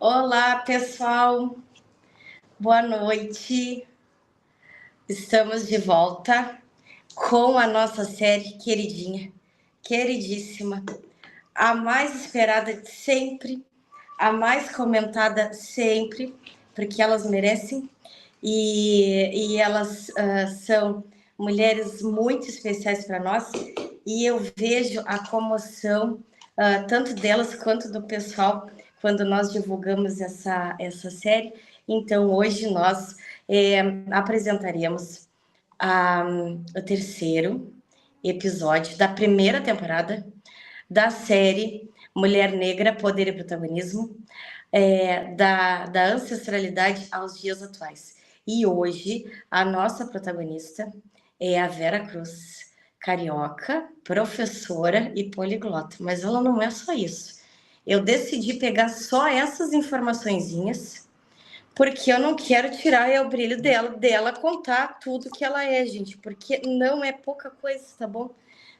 Olá, pessoal. Boa noite. Estamos de volta com a nossa série queridinha, queridíssima, a mais esperada de sempre, a mais comentada sempre, porque elas merecem e elas são mulheres muito especiais para nós e eu vejo a comoção tanto delas quanto do pessoal quando nós divulgamos essa série. Então, hoje nós apresentaremos o terceiro episódio da primeira temporada da série Mulher Negra, Poder e Protagonismo, da ancestralidade aos dias atuais. E hoje a nossa protagonista é a Vera Cruz, carioca, professora e poliglota. Mas ela não é só isso. Eu decidi pegar só essas informaçõezinhas, porque eu não quero tirar o brilho dela contar tudo que ela é, gente, porque não é pouca coisa, tá bom?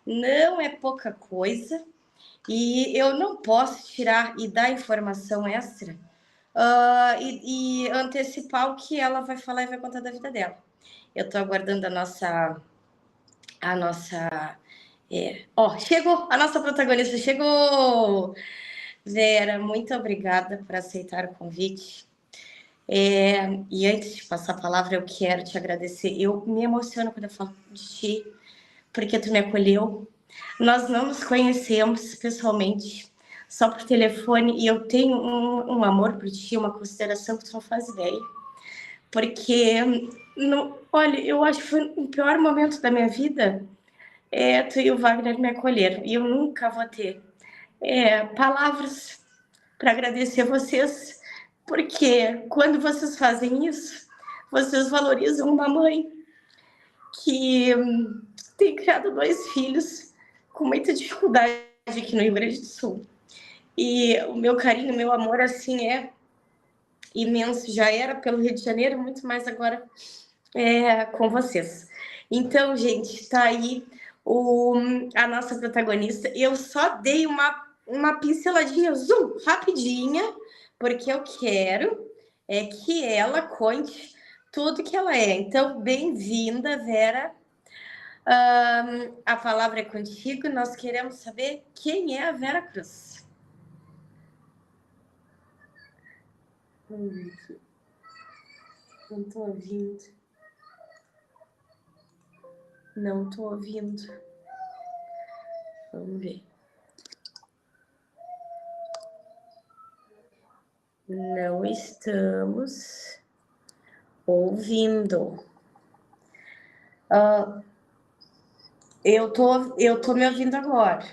Não é pouca coisa. E eu não posso tirar e dar informação extra e antecipar o que ela vai falar e vai contar da vida dela. Eu tô aguardando a nossa. Chegou! A nossa protagonista chegou! Vera, muito obrigada por aceitar o convite. E antes de passar a palavra, eu quero te agradecer. Eu me emociono quando eu falo de ti, porque tu me acolheu. Nós não nos conhecemos pessoalmente, só por telefone, e eu tenho um amor por ti, uma consideração que tu não faz ideia. Porque, olha, eu acho que foi o pior momento da minha vida, tu e o Wagner me acolheram, e eu nunca vou ter palavras para agradecer vocês, porque quando vocês fazem isso, vocês valorizam uma mãe que tem criado 2 filhos com muita dificuldade aqui no Rio Grande do Sul. E o meu carinho, o meu amor, assim, é imenso. Já era pelo Rio de Janeiro, muito mais agora com vocês. Então, gente, tá aí a nossa protagonista. Eu só dei uma pinceladinha, zoom, rapidinha, porque eu quero que ela conte tudo que ela é. Então, bem-vinda, Vera. A palavra é contigo. Nós queremos saber quem é a Vera Cruz. Não estou ouvindo. Não estou ouvindo. Vamos ver. Não estamos ouvindo. Eu tô me ouvindo agora.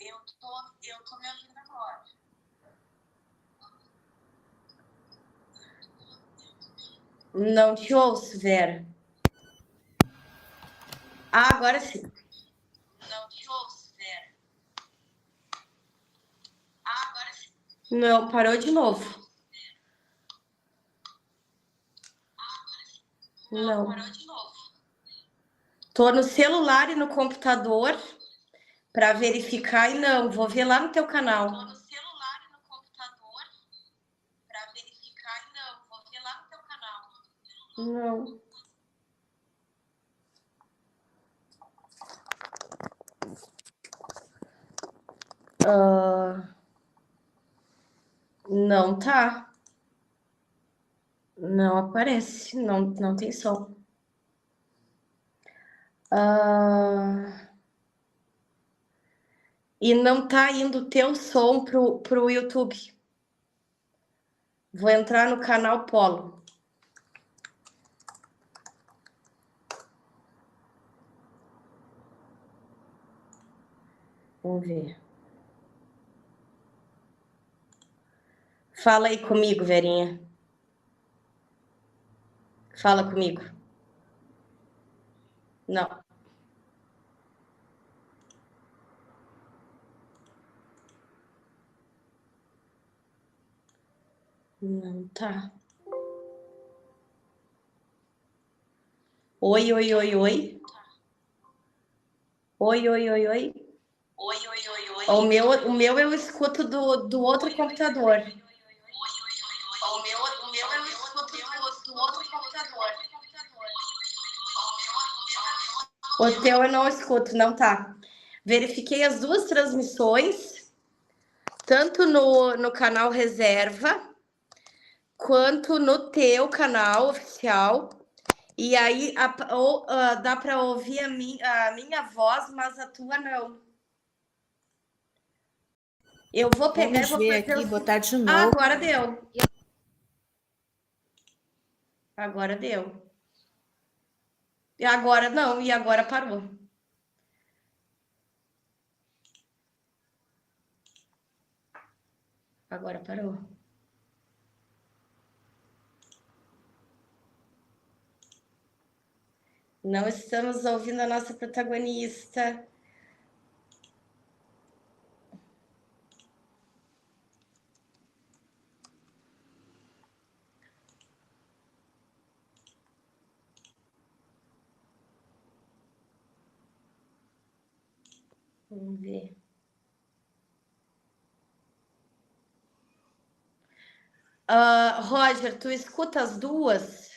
Eu tô me ouvindo agora. Não te ouço, Vera. Agora sim. Não te ouço, Vera. Agora sim. Não, parou de novo. Não, parou de novo. Tô no celular e no computador para verificar e não, vou ver lá no teu canal. Tô no celular e no computador para verificar e não, vou ver lá no teu canal. Não. Não tá. Não aparece, não tem som. E não tá indo o teu som pro YouTube. Vou entrar no canal Polo. Vamos ver. Fala aí comigo, Verinha. Fala comigo. Não. Não tá. Oi, oi, oi, oi. Oi, oi, oi, oi. O meu eu escuto do outro computador. O teu eu não escuto, não tá. Verifiquei as duas transmissões, tanto no canal Reserva, quanto no teu canal oficial. E aí dá para ouvir a minha voz, mas a tua não. Eu vou pegar e Vamos vou ver fazer aqui, botar de novo. Agora deu. Agora deu. E agora não, e agora parou. Agora parou. Não estamos ouvindo a nossa protagonista. Vamos ver. Roger, tu escuta as duas?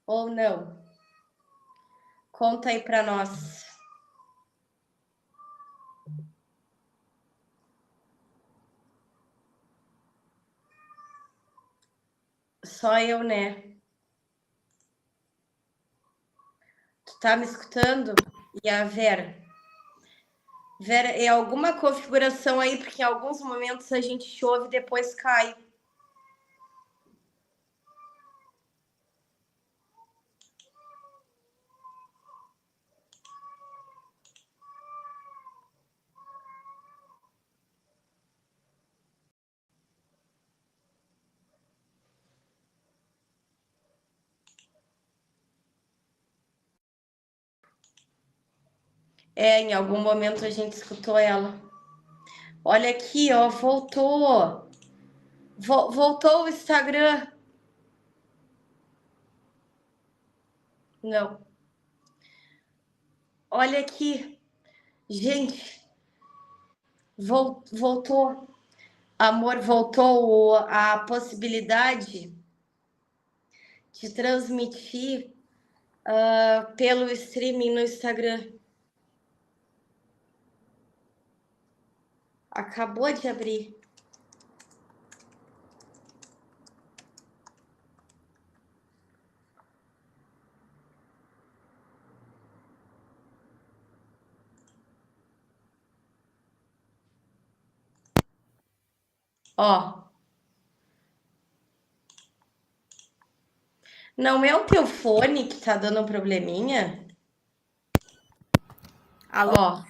Ou não? Conta aí para nós. Só eu, né? Tu tá me escutando? E a Vera? Vera, é alguma configuração aí, porque em alguns momentos a gente chove e depois cai. Em algum momento a gente escutou ela. Olha aqui, ó, voltou. Voltou o Instagram. Não. Olha aqui. Gente, voltou. Amor, voltou a possibilidade de transmitir pelo streaming no Instagram. Acabou de abrir. Ó. Não é o teu fone que tá dando um probleminha? Alô? Ó.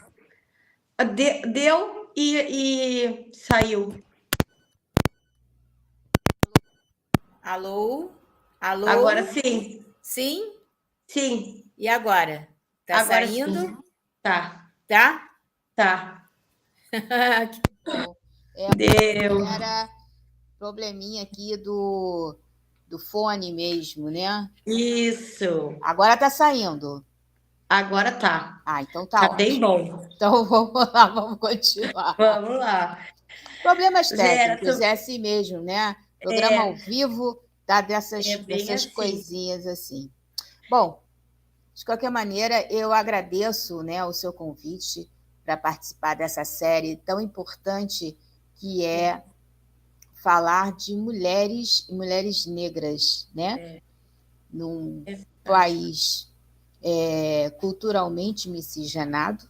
Deu e saiu. Alô? Alô? Agora sim. Sim? Sim. E agora? Tá Agora saindo? sim. Tá. Tá? Tá. Que bom. Deu. Era probleminha aqui do fone mesmo, né? Isso. Agora tá saindo. Agora tá. Ah, então Tá tá bem ótimo. bom. Então vamos lá, vamos continuar. Vamos lá. Problemas Vera, técnicos, é assim mesmo, né? Programa ao é vivo dá dessas, bem dessas assim. coisinhas assim. Bom, de qualquer maneira, eu agradeço, né, o seu convite para participar dessa série tão importante que é falar de mulheres e mulheres negras, né? Num país culturalmente miscigenado,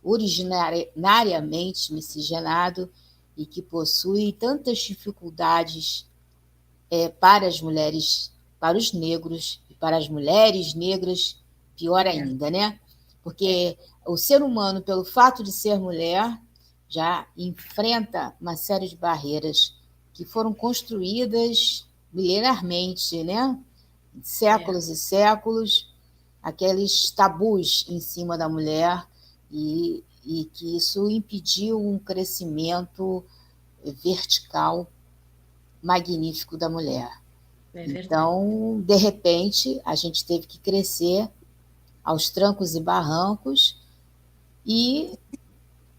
originariamente miscigenado e que possui tantas dificuldades para as mulheres, para os negros e para as mulheres negras, pior ainda, né? Porque o ser humano, pelo fato de ser mulher, já enfrenta uma série de barreiras que foram construídas milenarmente, né? Séculos e séculos, aqueles tabus em cima da mulher e que isso impediu um crescimento vertical magnífico da mulher. Então, de repente, a gente teve que crescer aos trancos e barrancos e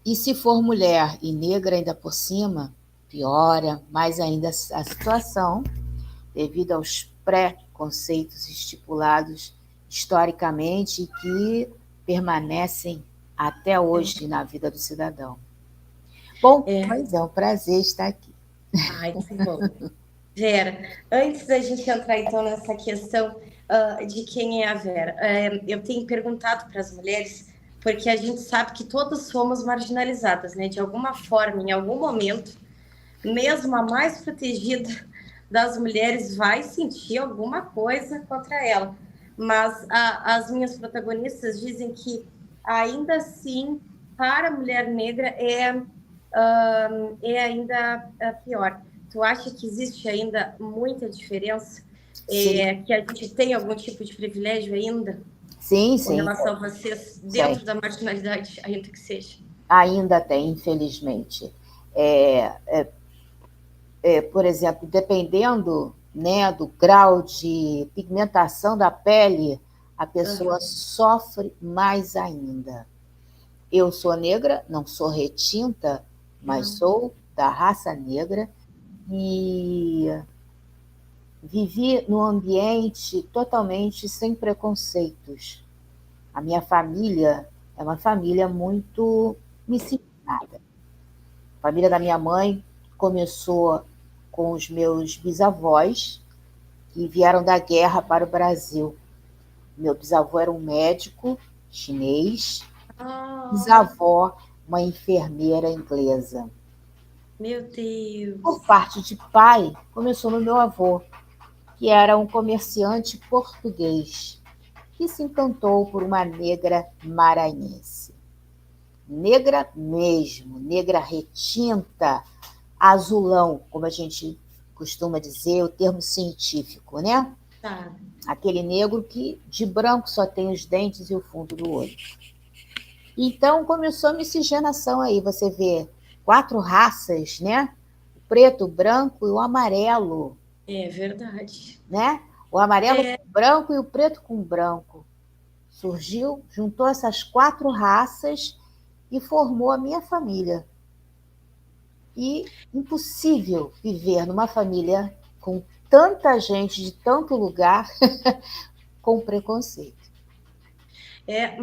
E se for mulher e negra ainda por cima, piora mais ainda a situação, devido aos preconceitos estipulados historicamente e que permanecem até hoje na vida do cidadão. Bom, mas é um prazer estar aqui. Ai, que bom. Vera, antes da gente entrar então nessa questão de quem é a Vera, eu tenho perguntado para as mulheres, porque a gente sabe que todas somos marginalizadas, né? De alguma forma, em algum momento, mesmo a mais protegida das mulheres vai sentir alguma coisa contra ela. Mas as minhas protagonistas dizem que, ainda assim, para a mulher negra é ainda pior. Tu acha que existe ainda muita diferença? Que a gente tem algum tipo de privilégio ainda? Sim, Com sim. relação a vocês, dentro da marginalidade, ainda que seja? Ainda tem, infelizmente. Por exemplo, dependendo, né, do grau de pigmentação da pele, a pessoa sofre mais ainda. Eu sou negra, não sou retinta, mas sou da raça negra e vivi num ambiente totalmente sem preconceitos. A minha família é uma família muito miscigenada. A família da minha mãe começou com os meus bisavós, que vieram da guerra para o Brasil. Meu bisavô era um médico chinês, bisavó, uma enfermeira inglesa. Meu Deus! Por parte de pai, começou no meu avô, que era um comerciante português, que se encantou por uma negra maranhense. Negra mesmo, negra retinta, azulão, como a gente costuma dizer, o termo científico, né? Tá. Aquele negro que de branco só tem os dentes e o fundo do olho. Então começou a miscigenação aí, você vê 4 raças, né? O preto, o branco e o amarelo. É verdade. Né? O amarelo com branco e o preto com branco. Surgiu, juntou essas 4 raças e formou a minha família. E impossível viver numa família com tanta gente de tanto lugar com preconceito.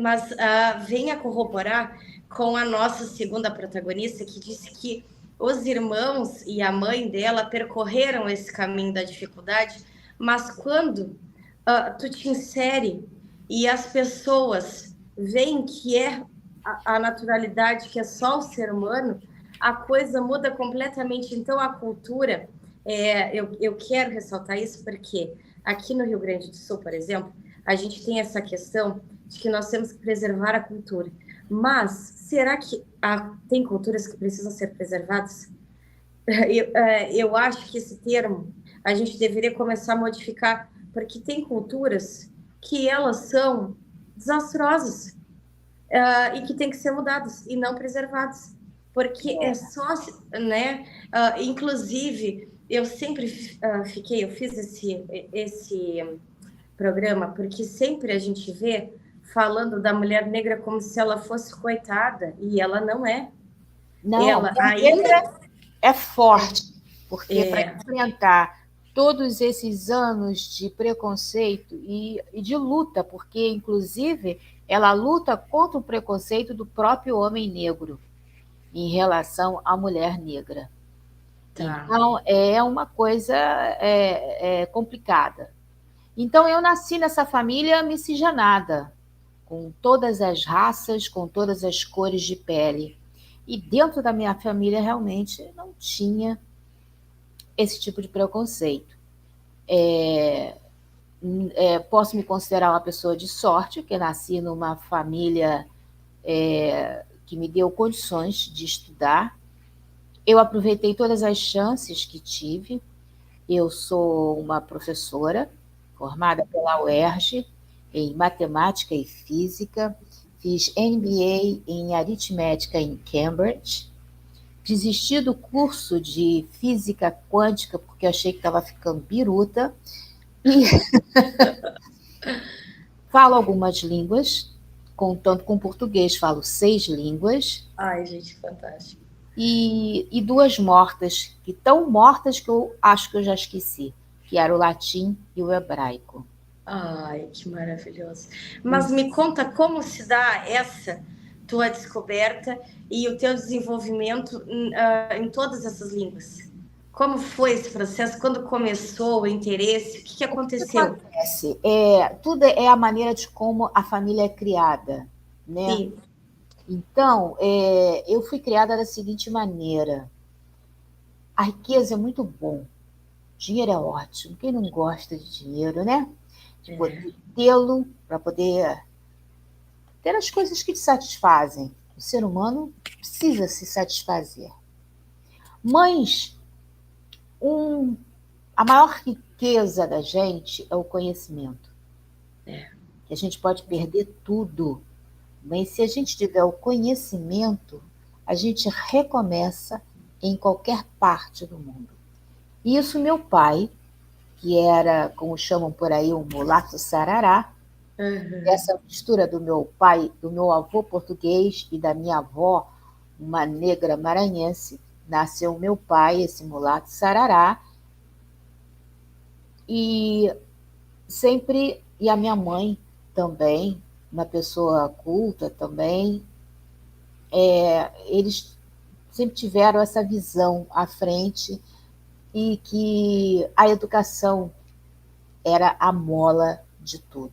Mas venha corroborar com a nossa segunda protagonista, que disse que os irmãos e a mãe dela percorreram esse caminho da dificuldade, mas quando tu te insere e as pessoas veem que é a naturalidade, que é só o ser humano, a coisa muda completamente. Então, a cultura, eu quero ressaltar isso porque aqui no Rio Grande do Sul, por exemplo, a gente tem essa questão de que nós temos que preservar a cultura. Mas será que tem culturas que precisam ser preservadas? Eu acho que esse termo a gente deveria começar a modificar, porque tem culturas que elas são desastrosas e que tem que ser mudadas e não preservadas, porque é só, né? Inclusive, eu sempre eu fiz esse programa porque sempre a gente vê falando da mulher negra como se ela fosse coitada, e ela não é. Não, ela a ainda é forte, porque para enfrentar todos esses anos de preconceito e de luta, porque, inclusive, ela luta contra o preconceito do próprio homem negro em relação à mulher negra. Tá. Então, é uma coisa complicada. Então, eu nasci nessa família miscigenada, com todas as raças, com todas as cores de pele. E dentro da minha família, realmente, não tinha esse tipo de preconceito. Posso me considerar uma pessoa de sorte, que nasci numa família que me deu condições de estudar. Eu aproveitei todas as chances que tive. Eu sou uma professora formada pela UERJ em matemática e física, fiz MBA em aritmética em Cambridge, desisti do curso de física quântica porque achei que estava ficando biruta e falo algumas línguas, contando com português, falo 6 línguas, Ai, gente, fantástico. e 2 mortas, que tão mortas que eu acho que eu já esqueci, que era o latim e o hebraico. Ai, que maravilhoso. Mas me conta como se dá essa tua descoberta e o teu desenvolvimento em todas essas línguas. Como foi esse processo? Quando começou o interesse? O que O que aconteceu? acontece? Tudo é a maneira de como a família é criada, né? Sim. Então, eu fui criada da seguinte maneira: a riqueza é muito bom, dinheiro é ótimo. Quem não gosta de dinheiro, né? De É. poder tê-lo para poder ter as coisas que te satisfazem. O ser humano precisa se satisfazer. Mas um, a maior riqueza da gente é o conhecimento. É. Que a gente pode perder tudo, mas se a gente tiver o conhecimento, a gente recomeça em qualquer parte do mundo. E isso meu pai, que era, como chamam por aí, um mulato sarará, Uhum. essa mistura do meu pai, do meu avô português e da minha avó, uma negra maranhense, nasceu o meu pai, esse mulato sarará, e sempre, e a minha mãe também, uma pessoa culta também, eles sempre tiveram essa visão à frente e que a educação era a mola de tudo.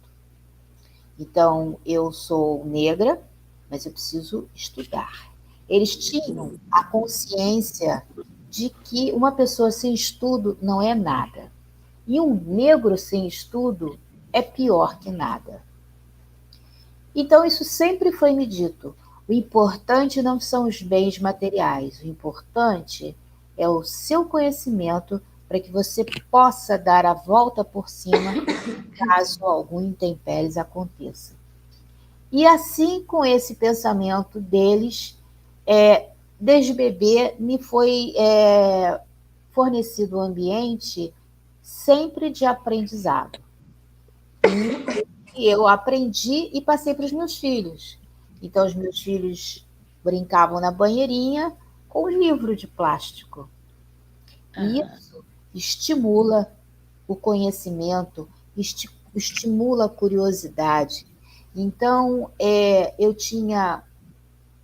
Então, eu sou negra, mas eu preciso estudar. Eles tinham a consciência de que uma pessoa sem estudo não é nada. E um negro sem estudo é pior que nada. Então, isso sempre foi me dito. O importante não são os bens materiais, o importante é o seu conhecimento para que você possa dar a volta por cima caso algum intempéries aconteça. E assim, com esse pensamento deles, desde bebê, me foi fornecido um ambiente sempre de aprendizado. E eu aprendi e passei para os meus filhos. Então, os meus filhos brincavam na banheirinha com um livro de plástico. E Aham. isso estimula o conhecimento, estimula a curiosidade. Então, eu tinha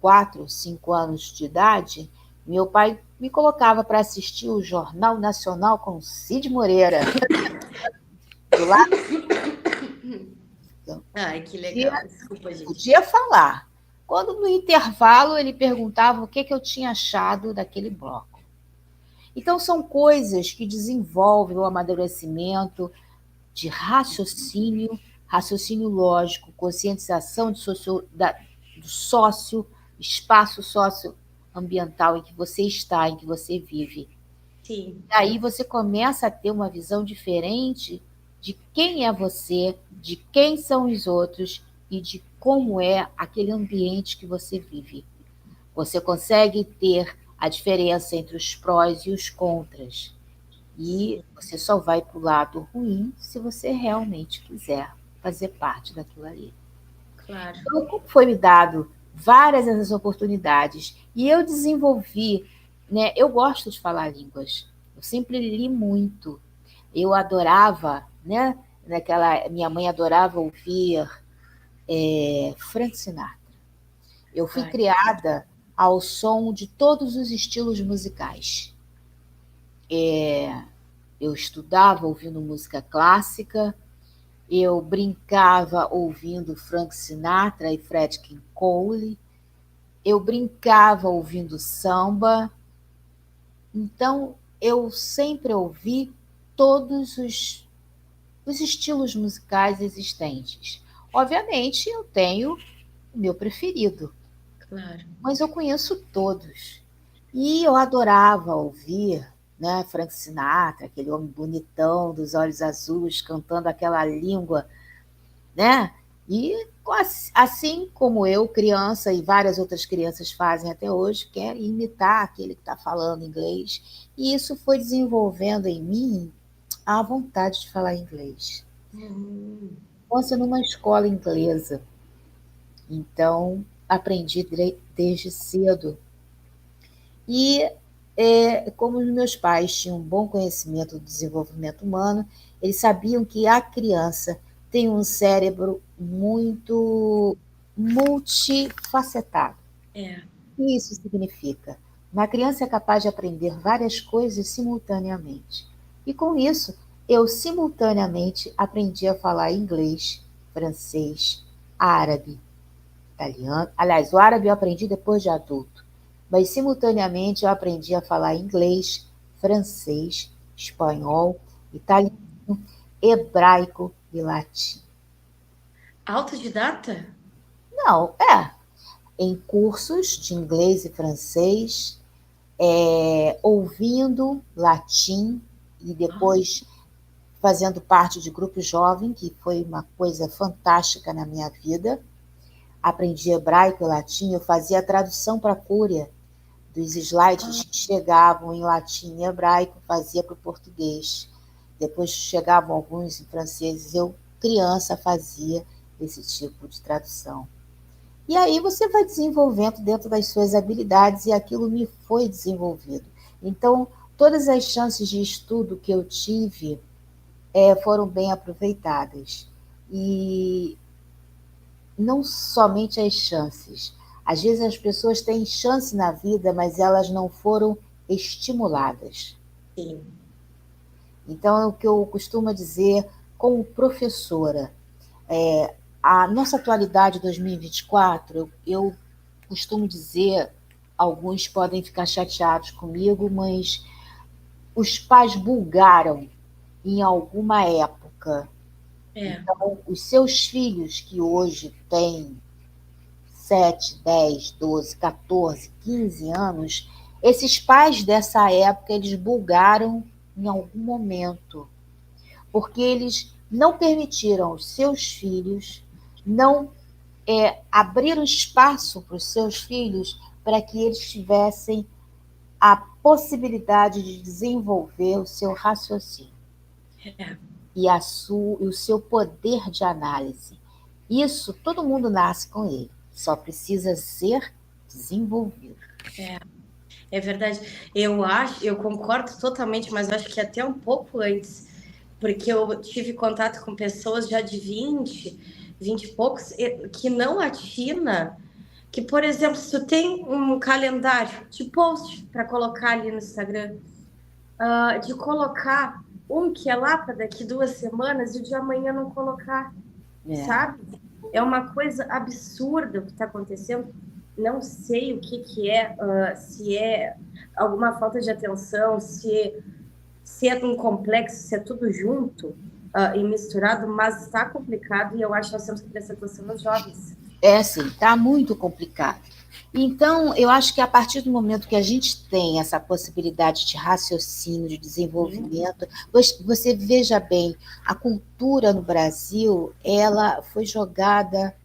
4, 5 anos de idade, meu pai me colocava para assistir o Jornal Nacional com Cid Moreira, do lado Ai, que podia, legal. Desculpa, gente. podia falar. Quando no intervalo ele perguntava o que eu tinha achado daquele bloco. Então, são coisas que desenvolvem o amadurecimento de raciocínio, raciocínio lógico, conscientização do sócio, espaço socioambiental em que você está, em que você vive. Sim. E aí você começa a ter uma visão diferente de quem é você, de quem são os outros e de como é aquele ambiente que você vive. Você consegue ter a diferença entre os prós e os contras. E Sim. você só vai para o lado ruim se você realmente quiser fazer parte daquilo ali. Claro. Então, como foi me dado várias dessas oportunidades, e eu desenvolvi, né? Eu gosto de falar línguas. Eu sempre li muito. Eu adorava, né? Minha mãe adorava ouvir Frank Sinatra. Eu fui Ai, criada ao som de todos os estilos musicais. Eu estudava ouvindo música clássica, eu brincava ouvindo Frank Sinatra e Fred King Cole, eu brincava ouvindo samba. Então, eu sempre ouvi todos os estilos musicais existentes. Obviamente, eu tenho o meu preferido, claro. mas eu conheço todos. E eu adorava ouvir, né, Frank Sinatra, aquele homem bonitão dos olhos azuis, cantando aquela língua, né? E assim como eu, criança, e várias outras crianças fazem até hoje, querem imitar aquele que está falando inglês. E isso foi desenvolvendo em mim a vontade de falar inglês. Uhum. Nossa, numa escola inglesa. Então, aprendi desde cedo. E, como os meus pais tinham um bom conhecimento do desenvolvimento humano, eles sabiam que a criança tem um cérebro muito multifacetado. É, O que isso significa? Uma criança é capaz de aprender várias coisas simultaneamente. E com isso, eu simultaneamente aprendi a falar inglês, francês, árabe, italiano. Aliás, o árabe eu aprendi depois de adulto, mas simultaneamente eu aprendi a falar inglês, francês, espanhol, italiano, hebraico e latim. autodidata? Não, em cursos de inglês e francês, ouvindo latim e Oh, depois fazendo parte de grupo jovem, que foi uma coisa fantástica na minha vida. Aprendi hebraico e latim, eu fazia a tradução para a Cúria dos slides que chegavam em latim e hebraico, fazia para o português. Depois chegavam alguns em francês, eu, criança, fazia esse tipo de tradução. E aí você vai desenvolvendo dentro das suas habilidades e aquilo me foi desenvolvido. Então, todas as chances de estudo que eu tive foram bem aproveitadas. E não somente as chances. Às vezes as pessoas têm chance na vida, mas elas não foram estimuladas. sim. Então, é o que eu costumo dizer como professora. A nossa atualidade 2024, eu costumo dizer, alguns podem ficar chateados comigo, mas os pais bulgaram em alguma época. É, Então, os seus filhos que hoje têm 7, 10, 12, 14, 15 anos, esses pais dessa época, eles bulgaram em algum momento, porque eles não permitiram aos seus filhos, não abriram espaço para os seus filhos para que eles tivessem a possibilidade de desenvolver o seu raciocínio é, e o seu poder de análise. Isso todo mundo nasce com ele, só precisa ser desenvolvido. é. É verdade. Eu concordo totalmente, mas acho que até um pouco antes, porque eu tive contato com pessoas já de 20 e poucos, que não atina, que, por exemplo, se tu tem um calendário de post para colocar ali no Instagram, de colocar um que é lá para daqui 2 semanas e o de amanhã não colocar, É, sabe? É uma coisa absurda o que está acontecendo. Não sei o que, que é, se é alguma falta de atenção, se é um complexo, se é tudo junto e misturado, mas está complicado e eu acho que nós temos que prestar atenção nos jovens. assim, está muito complicado. Então, eu acho que a partir do momento que a gente tem essa possibilidade de raciocínio, de desenvolvimento, você veja bem, a cultura no Brasil, ela foi jogada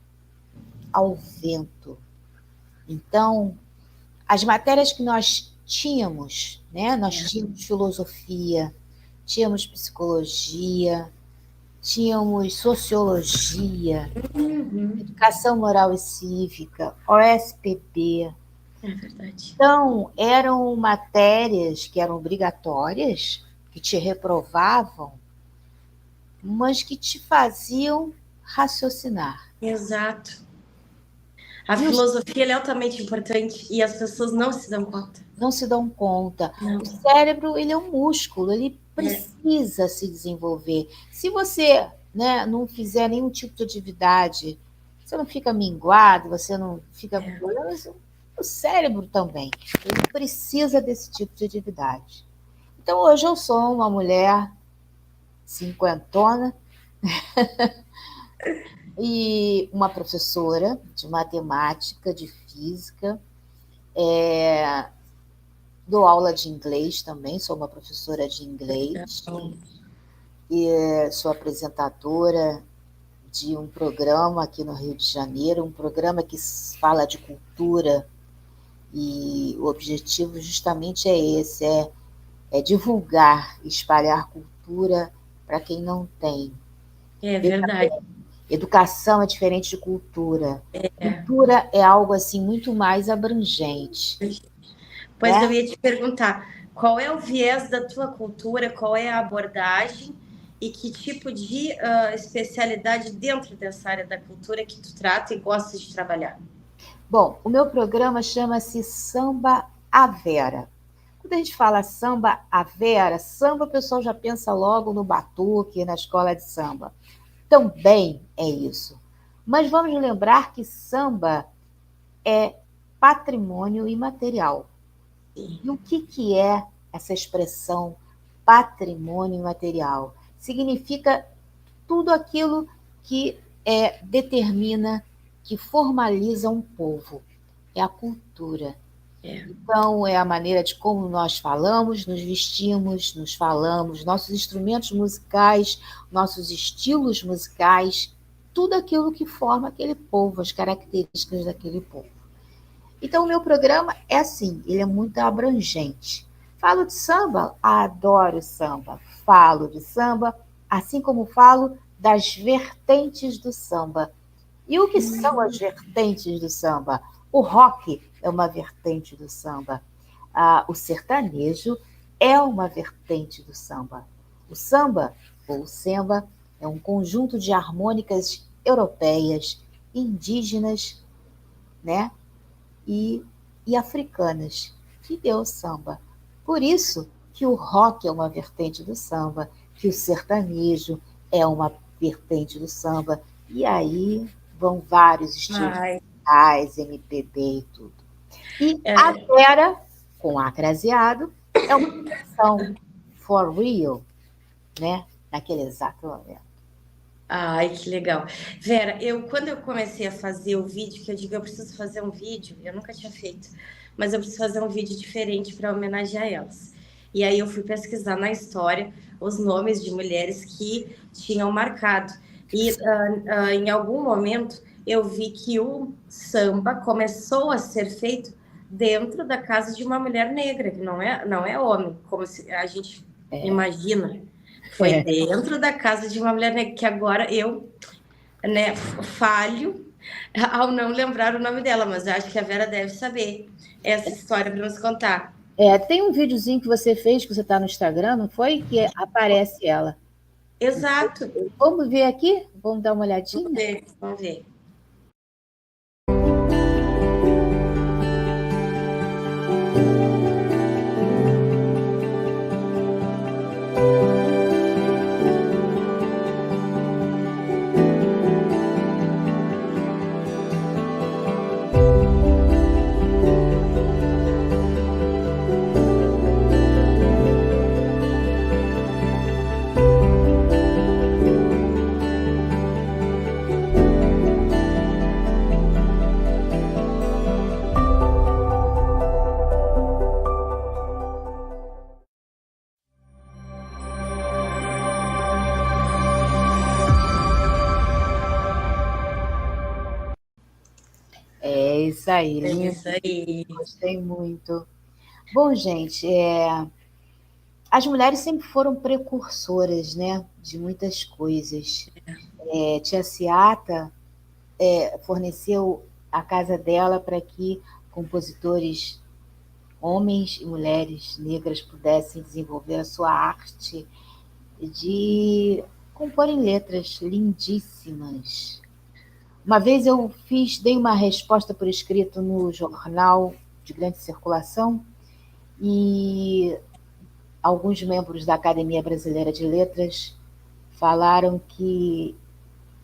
ao vento. Então, as matérias que nós tínhamos, né? Nós É. tínhamos filosofia, tínhamos psicologia, tínhamos sociologia, Uhum. educação moral e cívica, OSPB. É verdade. Então, eram matérias que eram obrigatórias, que te reprovavam, mas que te faziam raciocinar. Exato. A E os filosofia é altamente importante e as pessoas não se dão conta. não se dão conta. Não. O cérebro, ele é um músculo, ele É, precisa se desenvolver. Se você, né, não fizer nenhum tipo de atividade, você não fica minguado, você não fica com é. mas o cérebro também, ele precisa desse tipo de atividade. Então, hoje eu sou uma mulher cinquentona e uma professora de matemática, de física, dou aula de inglês também, sou uma professora de inglês, Então, sou apresentadora de um programa aqui no Rio de Janeiro, um programa que fala de cultura, e o objetivo justamente é esse, é divulgar, espalhar cultura para quem não tem. é verdade. Educação é diferente de cultura. É. Cultura é algo assim muito mais abrangente, Pois eu né? ia te perguntar, qual é o viés da tua cultura, qual é a abordagem e que tipo de especialidade dentro dessa área da cultura que tu trata e gosta de trabalhar? Bom, o meu programa chama-se Samba à Vera. Quando a gente fala samba à Vera, samba o pessoal já pensa logo no batuque, na escola de samba. Também é isso. Mas vamos lembrar que samba é patrimônio imaterial. E o que é essa expressão patrimônio imaterial? Significa tudo aquilo que determina, que formaliza um povo. É a cultura. É. Então, é a maneira de como nós falamos, nos vestimos, nos falamos, nossos instrumentos musicais, nossos estilos musicais, tudo aquilo que forma aquele povo, as características daquele povo. Então, o meu programa é assim, ele é muito abrangente. Falo de samba? Adoro samba. Falo de samba, assim como falo das vertentes do samba. E o que são as vertentes do samba? O rock é uma vertente do samba. O sertanejo é uma vertente do samba. O samba, ou o samba, é um conjunto de harmônicas europeias, indígenas, né? e, e africanas, que deu o samba. Por isso que o rock é uma vertente do samba, que o sertanejo é uma vertente do samba, e aí vão vários estilos Ai, musicais, MPB e tudo. E a é, Vera, com A craseado, é uma canção for real, né? Naquele exato momento. ai, que legal. Vera, quando eu comecei a fazer o vídeo, que eu digo, eu preciso fazer um vídeo, eu nunca tinha feito, mas eu preciso fazer um vídeo diferente para homenagear elas. E aí eu fui pesquisar na história os nomes de mulheres que tinham marcado. E em algum momento eu vi que o samba começou a ser feito dentro da casa de uma mulher negra, que não é homem, como a gente imagina. Foi É. dentro da casa de uma mulher negra, que agora eu, né, falho ao não lembrar o nome dela, mas eu acho que a Vera deve saber essa história para nos contar. Tem um videozinho que você fez, que você está no Instagram, não foi? Que aparece ela. Exato. Vamos ver aqui? Vamos dar uma Vamos olhadinha? ver, vamos ver. É isso aí, É lindo, isso aí. gostei muito. Bom, gente, as mulheres sempre foram precursoras, né, de muitas coisas. Tia Ciata forneceu a casa dela para que compositores, homens e mulheres negras, pudessem desenvolver a sua arte de compor em letras lindíssimas. Uma vez eu dei uma resposta por escrito no jornal de grande circulação e alguns membros da Academia Brasileira de Letras falaram que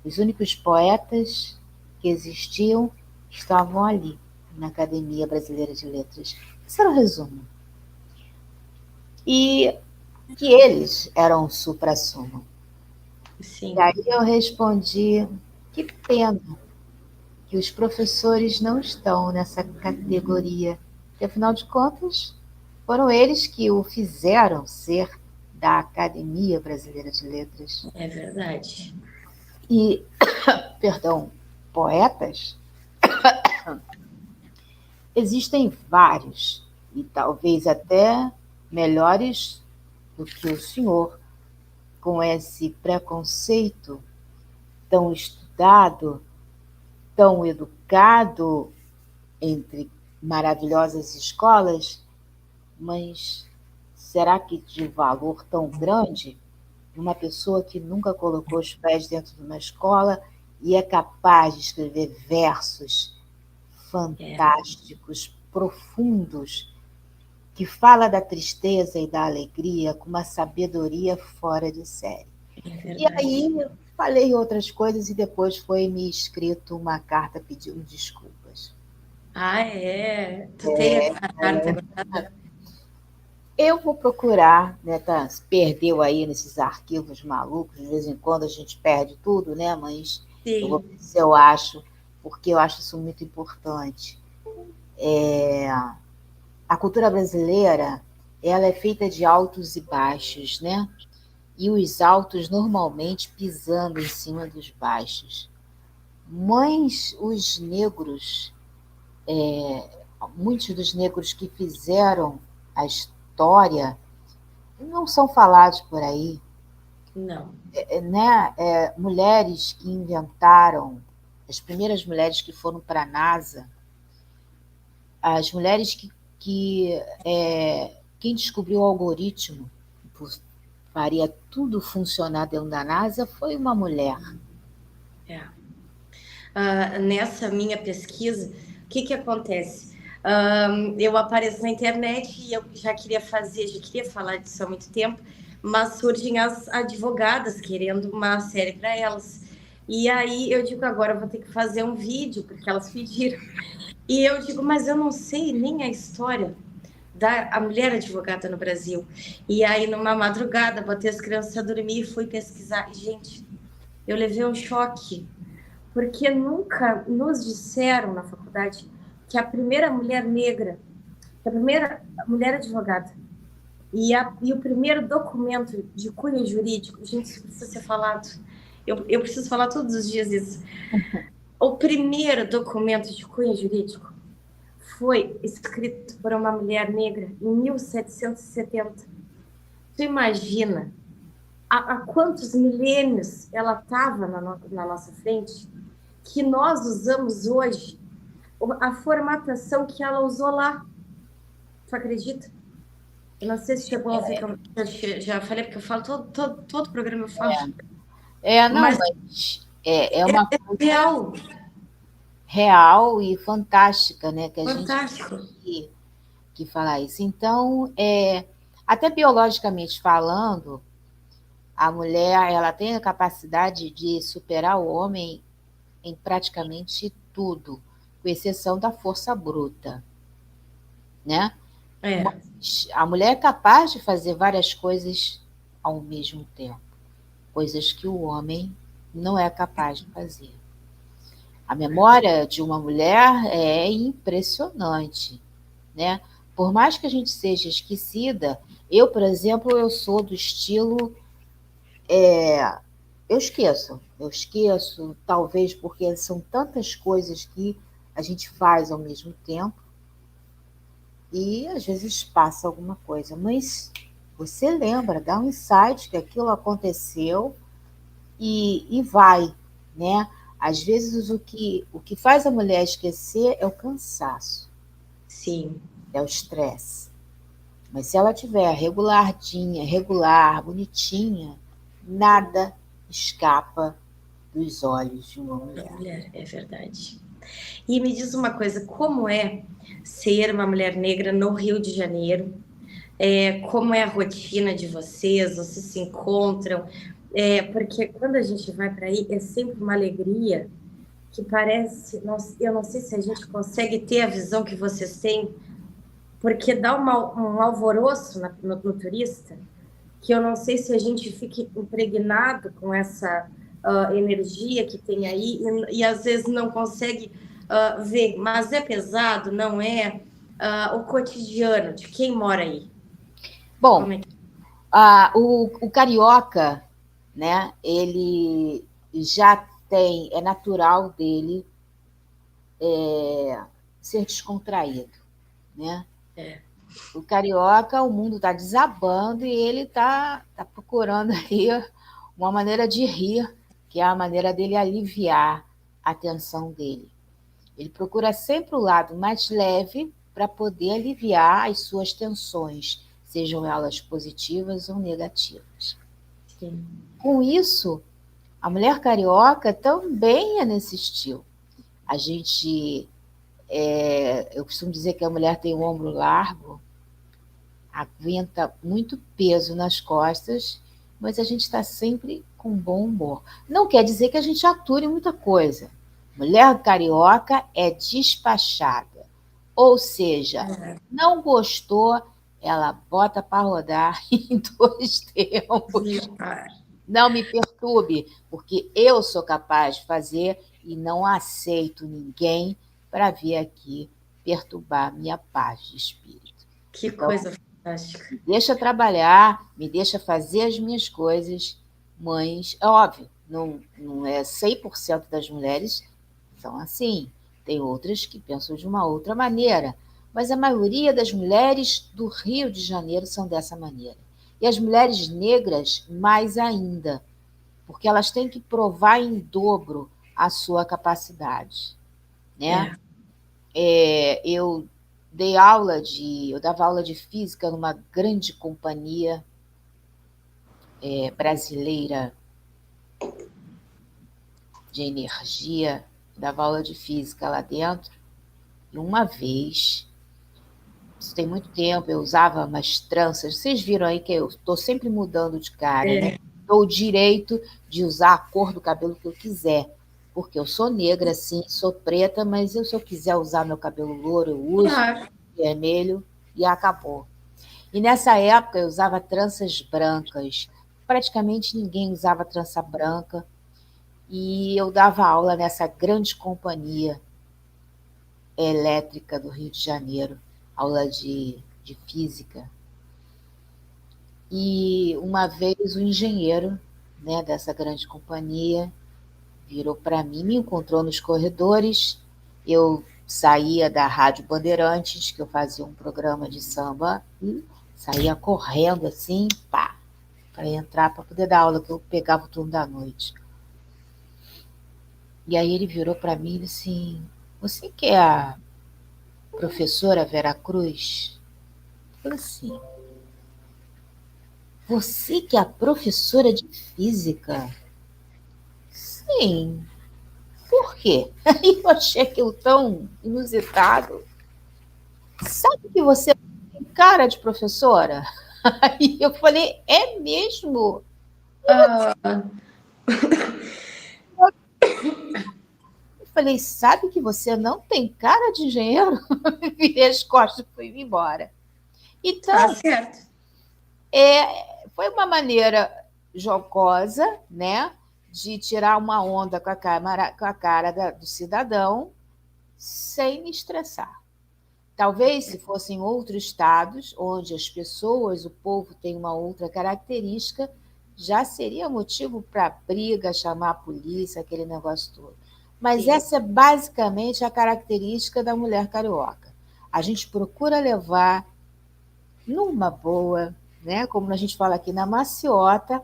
os únicos poetas que existiam estavam ali, na Academia Brasileira de Letras. Esse era o resumo. E que eles eram o supra-sumo. E Sim, aí eu respondi, que pena que os professores não estão nessa categoria, porque, afinal de contas, foram eles que o fizeram ser da Academia Brasileira de Letras. é verdade. E, perdão, poetas, existem vários, e talvez até melhores do que o senhor, com esse preconceito estudado, tão educado, entre maravilhosas escolas, mas será que de valor tão grande? Uma pessoa que nunca colocou os pés dentro de uma escola e é capaz de escrever versos É, fantásticos, profundos, que fala da tristeza e da alegria com uma sabedoria fora de série. é E verdade. aí eu falei outras coisas e depois foi me escrito uma carta pedindo desculpas. Ah, é? Tu tem a carta guardada? Eu vou procurar, né, tá, se perdeu aí nesses arquivos malucos, de vez em quando a gente perde tudo, né, mas eu vou ver Sim. se eu acho, porque eu acho isso muito importante. A cultura brasileira, ela é feita de altos e baixos, né? E os altos normalmente pisando em cima dos baixos. Mas os negros, muitos dos negros que fizeram a história, não são falados por aí, Não. né? Mulheres que inventaram, as primeiras mulheres que foram para a NASA, as mulheres quem descobriu o algoritmo faria tudo funcionar dentro da NASA foi uma mulher. É. Nessa minha pesquisa, o que que acontece? Eu apareço na internet e eu já queria falar disso há muito tempo, mas surgem as advogadas querendo uma série para elas. E aí eu digo, agora eu vou ter que fazer um vídeo, porque elas pediram. E eu digo, mas eu não sei nem a história da a mulher advogada no Brasil. E aí, numa madrugada, botei as crianças a dormir e fui pesquisar. Gente, eu levei um choque, porque nunca nos disseram na faculdade que a primeira mulher negra, que a primeira mulher advogada e o primeiro documento de cunho jurídico, gente, isso precisa ser falado. Eu preciso falar todos os dias isso. O primeiro documento de cunho jurídico foi escrito por uma mulher negra em 1770. Tu imagina há quantos milênios ela estava na nossa frente, que nós usamos hoje a formatação que ela usou lá. Tu acredita? Eu não sei se chegou a ouvir, já falei, porque eu falo, todo programa eu falo. Não, Mas mas é uma é coisa real, real e fantástica, né? Que a gente fantástico. tem que falar isso. Então, até biologicamente falando, a mulher ela tem a capacidade de superar o homem em praticamente tudo, com exceção da força bruta, né? É, Mas a mulher é capaz de fazer várias coisas ao mesmo tempo, coisas que o homem não é capaz de fazer. A memória de uma mulher é impressionante, né? Por mais que a gente seja esquecida, eu, por exemplo, eu sou do estilo, eu esqueço, talvez porque são tantas coisas que a gente faz ao mesmo tempo e às vezes passa alguma coisa, mas você lembra, dá um insight que aquilo aconteceu e vai, né? Às vezes o que faz a mulher esquecer é o cansaço, sim. é o estresse. Mas se ela tiver regulardinha, regular, bonitinha, nada escapa dos olhos de uma A mulher. mulher, é verdade. E me diz uma coisa, como é ser uma mulher negra no Rio de Janeiro? Como é a rotina de vocês? Vocês se encontram? Porque quando a gente vai para aí, é sempre uma alegria que parece. Eu não sei se a gente consegue ter a visão que vocês têm, porque dá um alvoroço no turista, que eu não sei se a gente fica impregnado com essa energia que tem aí e às vezes não consegue ver, mas é pesado, não é? O cotidiano de quem mora aí. Bom, Como é que o carioca, né, ele já tem, é natural dele ser descontraído, né? é? O carioca, o mundo está desabando e ele está procurando aí uma maneira de rir, que é a maneira dele aliviar a tensão dele. Ele procura sempre o lado mais leve para poder aliviar as suas tensões, sejam elas positivas ou negativas. Sim. Com isso, a mulher carioca também é nesse estilo. A gente, eu costumo dizer que a mulher tem o ombro largo, aguenta muito peso nas costas, mas a gente está sempre com bom humor. Não quer dizer que a gente ature muita coisa. Mulher carioca é despachada. Ou seja, não gostou, ela bota para rodar em 2 tempos. Não me perturbe, porque eu sou capaz de fazer e não aceito ninguém para vir aqui perturbar minha paz de espírito. Que então, coisa fantástica. Me deixa trabalhar, me deixa fazer as minhas coisas, mas, é óbvio, não é 100% das mulheres são assim. Tem outras que pensam de uma outra maneira, mas a maioria das mulheres do Rio de Janeiro são dessa maneira. E as mulheres negras, mais ainda, porque elas têm que provar em dobro a sua capacidade, né? Eu dava aula de física numa grande companhia brasileira de energia, dava aula de física lá dentro, e uma vez, isso tem muito tempo, eu usava umas tranças, vocês viram aí que eu estou sempre mudando de cara, né? Dou o direito de usar a cor do cabelo que eu quiser, porque eu sou negra, sim, sou preta, mas se eu quiser usar meu cabelo louro, eu uso, vermelho, e acabou. E nessa época eu usava tranças brancas, praticamente ninguém usava trança branca, e eu dava aula nessa grande companhia elétrica do Rio de Janeiro, aula de física. E uma vez o engenheiro, né, dessa grande companhia virou para mim, me encontrou nos corredores, eu saía da Rádio Bandeirantes, que eu fazia um programa de samba, e saía correndo assim, pá, para entrar, para poder dar aula, que eu pegava o turno da noite. E aí ele virou para mim e disse assim, você que é a professora Vera Cruz? Eu falei assim, você que é a professora de física? Sim. Por quê? Aí eu achei aquilo tão inusitado. Sabe que você tem cara de professora? Aí eu falei, é mesmo? Eu falei, sabe que você não tem cara de engenheiro? Virei as costas e fui embora. Então, tá certo. Foi uma maneira jocosa, né, de tirar uma onda com a cara do cidadão sem me estressar. Talvez se fossem outros estados, onde as pessoas, o povo tem uma outra característica, já seria motivo para briga, chamar a polícia, aquele negócio todo. Mas Sim. essa é basicamente a característica da mulher carioca. A gente procura levar numa boa, né? Como a gente fala aqui na maciota,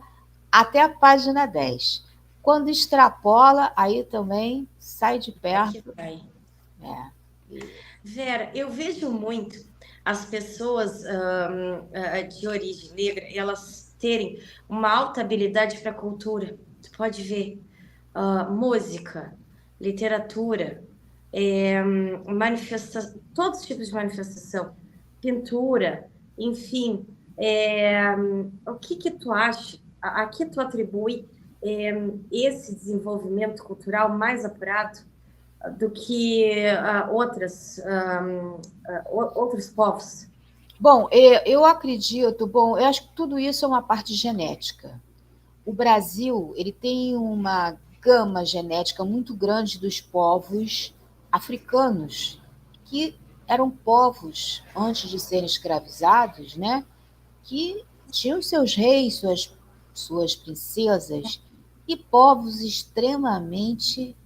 até a página 10. Quando extrapola, aí também sai de perto. Vera, eu vejo muito as pessoas de origem negra, elas terem uma alta habilidade para cultura. Tu pode ver música, literatura, todos os tipos de manifestação, pintura, enfim. O que tu acha? A que tu atribui esse desenvolvimento cultural mais apurado do que outros povos? Bom, eu acredito, eu acho que tudo isso é uma parte genética. O Brasil, ele tem uma gama genética muito grande dos povos africanos, que eram povos, antes de serem escravizados, né, que tinham seus reis, suas princesas, e povos extremamente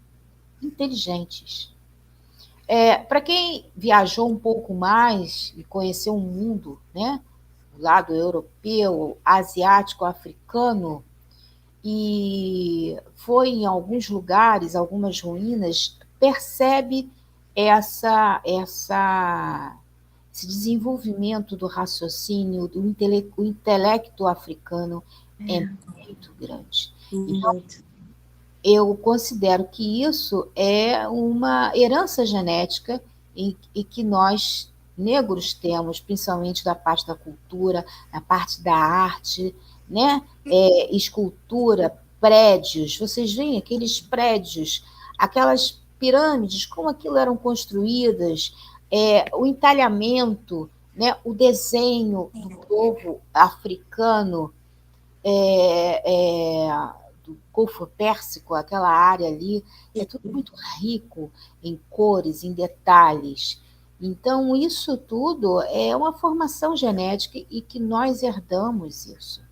inteligentes. Para quem viajou um pouco mais e conheceu o mundo, né, o lado europeu, asiático, africano, e foi em alguns lugares, algumas ruínas, percebe esse desenvolvimento do raciocínio, o intelecto africano é muito grande. Então, Muito. eu considero que isso é uma herança genética e que nós, negros, temos, principalmente da parte da cultura, da parte da arte, né? Escultura, prédios. Vocês veem aqueles prédios, aquelas pirâmides, como aquilo eram construídas, o entalhamento, né? O desenho do povo africano, é, do Golfo Pérsico, aquela área ali, é tudo muito rico em cores, em detalhes. Então, isso tudo é uma formação genética e que nós herdamos isso.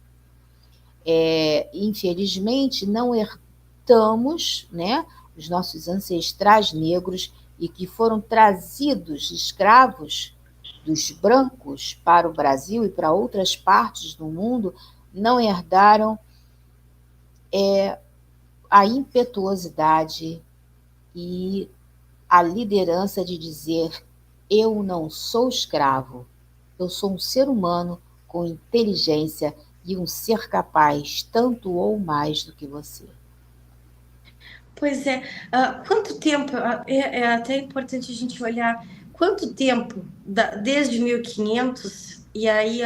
Infelizmente, não herdamos, né, os nossos ancestrais negros e que foram trazidos escravos dos brancos para o Brasil e para outras partes do mundo, não herdaram a impetuosidade e a liderança de dizer: eu não sou escravo, eu sou um ser humano com inteligência e um ser capaz, tanto ou mais do que você. Pois é. Quanto tempo? É até importante a gente olhar quanto tempo, desde 1500, e aí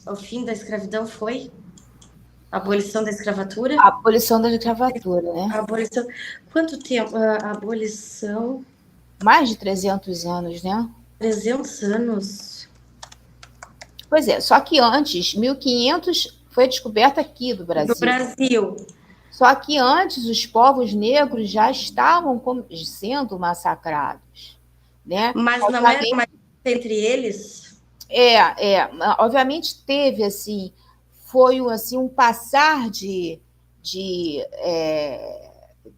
o fim da escravidão foi? A abolição da escravatura? A abolição da escravatura, A né? abolição. Quanto tempo? A abolição. Mais de 300 anos, né? 300 anos. Pois é, só que antes, 1500 foi descoberta aqui do Do Brasil. Brasil. Só que antes os povos negros já estavam sendo massacrados, né? Mas não era Obviamente, uma entre eles? obviamente teve assim, foi assim um passar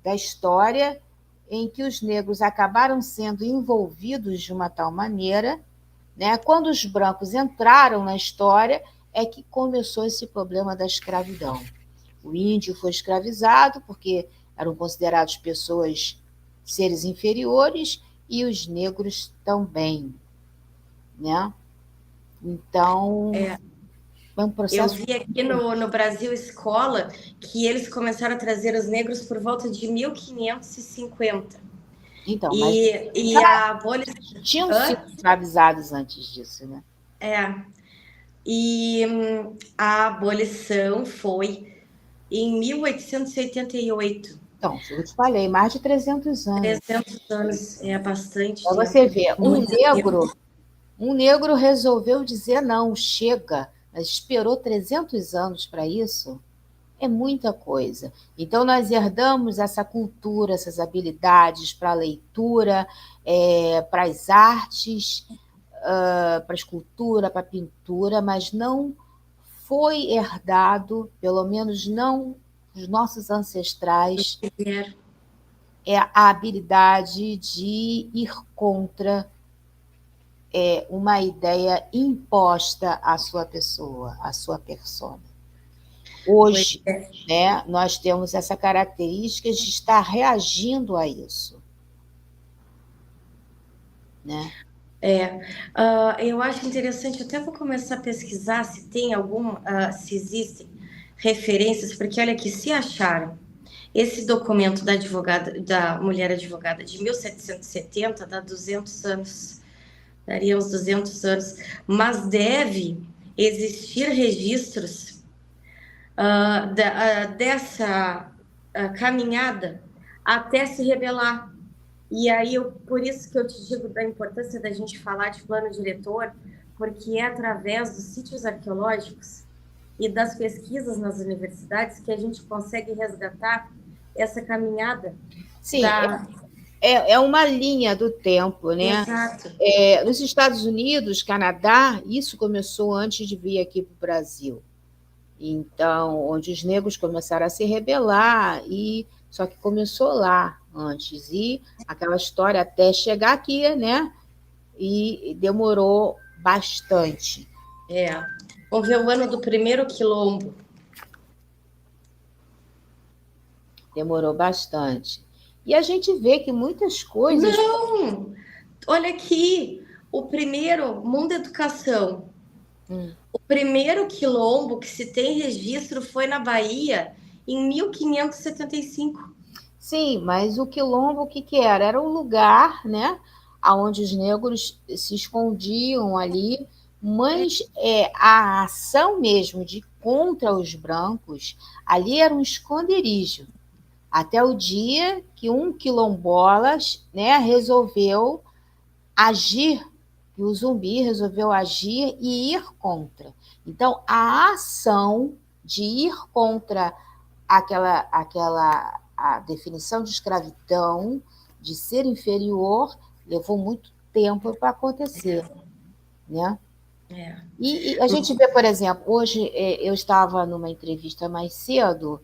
da história em que os negros acabaram sendo envolvidos de uma tal maneira, né? Quando os brancos entraram na história, é que começou esse problema da escravidão. O índio foi escravizado porque eram considerados pessoas, seres inferiores, e os negros também, né? Então, é um Eu processo. vi aqui no Brasil Escola que eles começaram a trazer os negros por volta de 1550. Então, mas E a abolição. tinham sido escravizados antes disso, né? E a abolição foi em 1888. Então, eu te falei, mais de 300 anos. 300 anos é bastante Para tempo. você ver, Muito tempo. um negro resolveu dizer não, chega, mas esperou 300 anos para isso. É muita coisa. Então, nós herdamos essa cultura, essas habilidades para a leitura, para as artes, para a escultura, para a pintura, mas não foi herdado, pelo menos não os nossos ancestrais, a habilidade de ir contra uma ideia imposta à sua pessoa, à sua persona. Hoje, né, nós temos essa característica de estar reagindo a isso. Né? Eu acho interessante, até vou começar a pesquisar se tem se existem referências, porque olha aqui, se acharam esse documento da mulher advogada de 1770, dá 200 anos, daria uns 200 anos, mas deve existir registros dessa caminhada até se rebelar. E aí, por isso que eu te digo da importância da gente falar de plano diretor, porque é através dos sítios arqueológicos e das pesquisas nas universidades que a gente consegue resgatar essa caminhada. Sim, é uma linha do tempo, né? Exato. Nos Estados Unidos, Canadá, isso começou antes de vir aqui para o Brasil. Então, onde os negros começaram a se rebelar, só que começou lá antes, e aquela história até chegar aqui, né? E demorou bastante. Vamos ver o ano do primeiro quilombo. demorou bastante. E a gente vê que muitas coisas. Não! Olha aqui, o primeiro, Mundo Educação, Hum. o primeiro quilombo que se tem registro foi na Bahia em 1575. Sim, mas o quilombo, o que que era? Era um lugar, né, aonde os negros se escondiam ali, mas a ação mesmo de contra os brancos, ali era um esconderijo, até o dia que um quilombola, né, resolveu agir, que o Zumbi resolveu agir e ir contra. Então, a ação de ir contra a definição de escravidão, de ser inferior, levou muito tempo para acontecer, né? É. E a gente vê, por exemplo, hoje eu estava numa entrevista mais cedo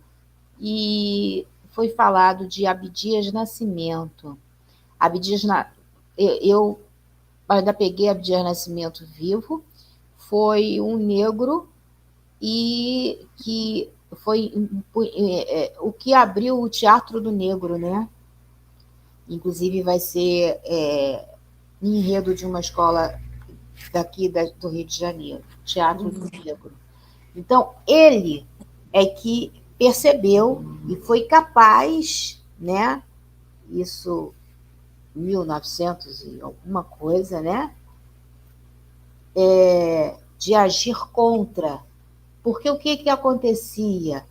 e foi falado de Abdias Nascimento. Abdias, eu ainda peguei Abdias Nascimento vivo, foi um negro e que foi o que abriu o Teatro do Negro, né? Inclusive vai ser enredo de uma escola daqui do Rio de Janeiro, Teatro do Negro. Então, ele é que percebeu e foi capaz, né? Isso 1900 e alguma coisa, né? De agir contra. Porque o que, que acontecia?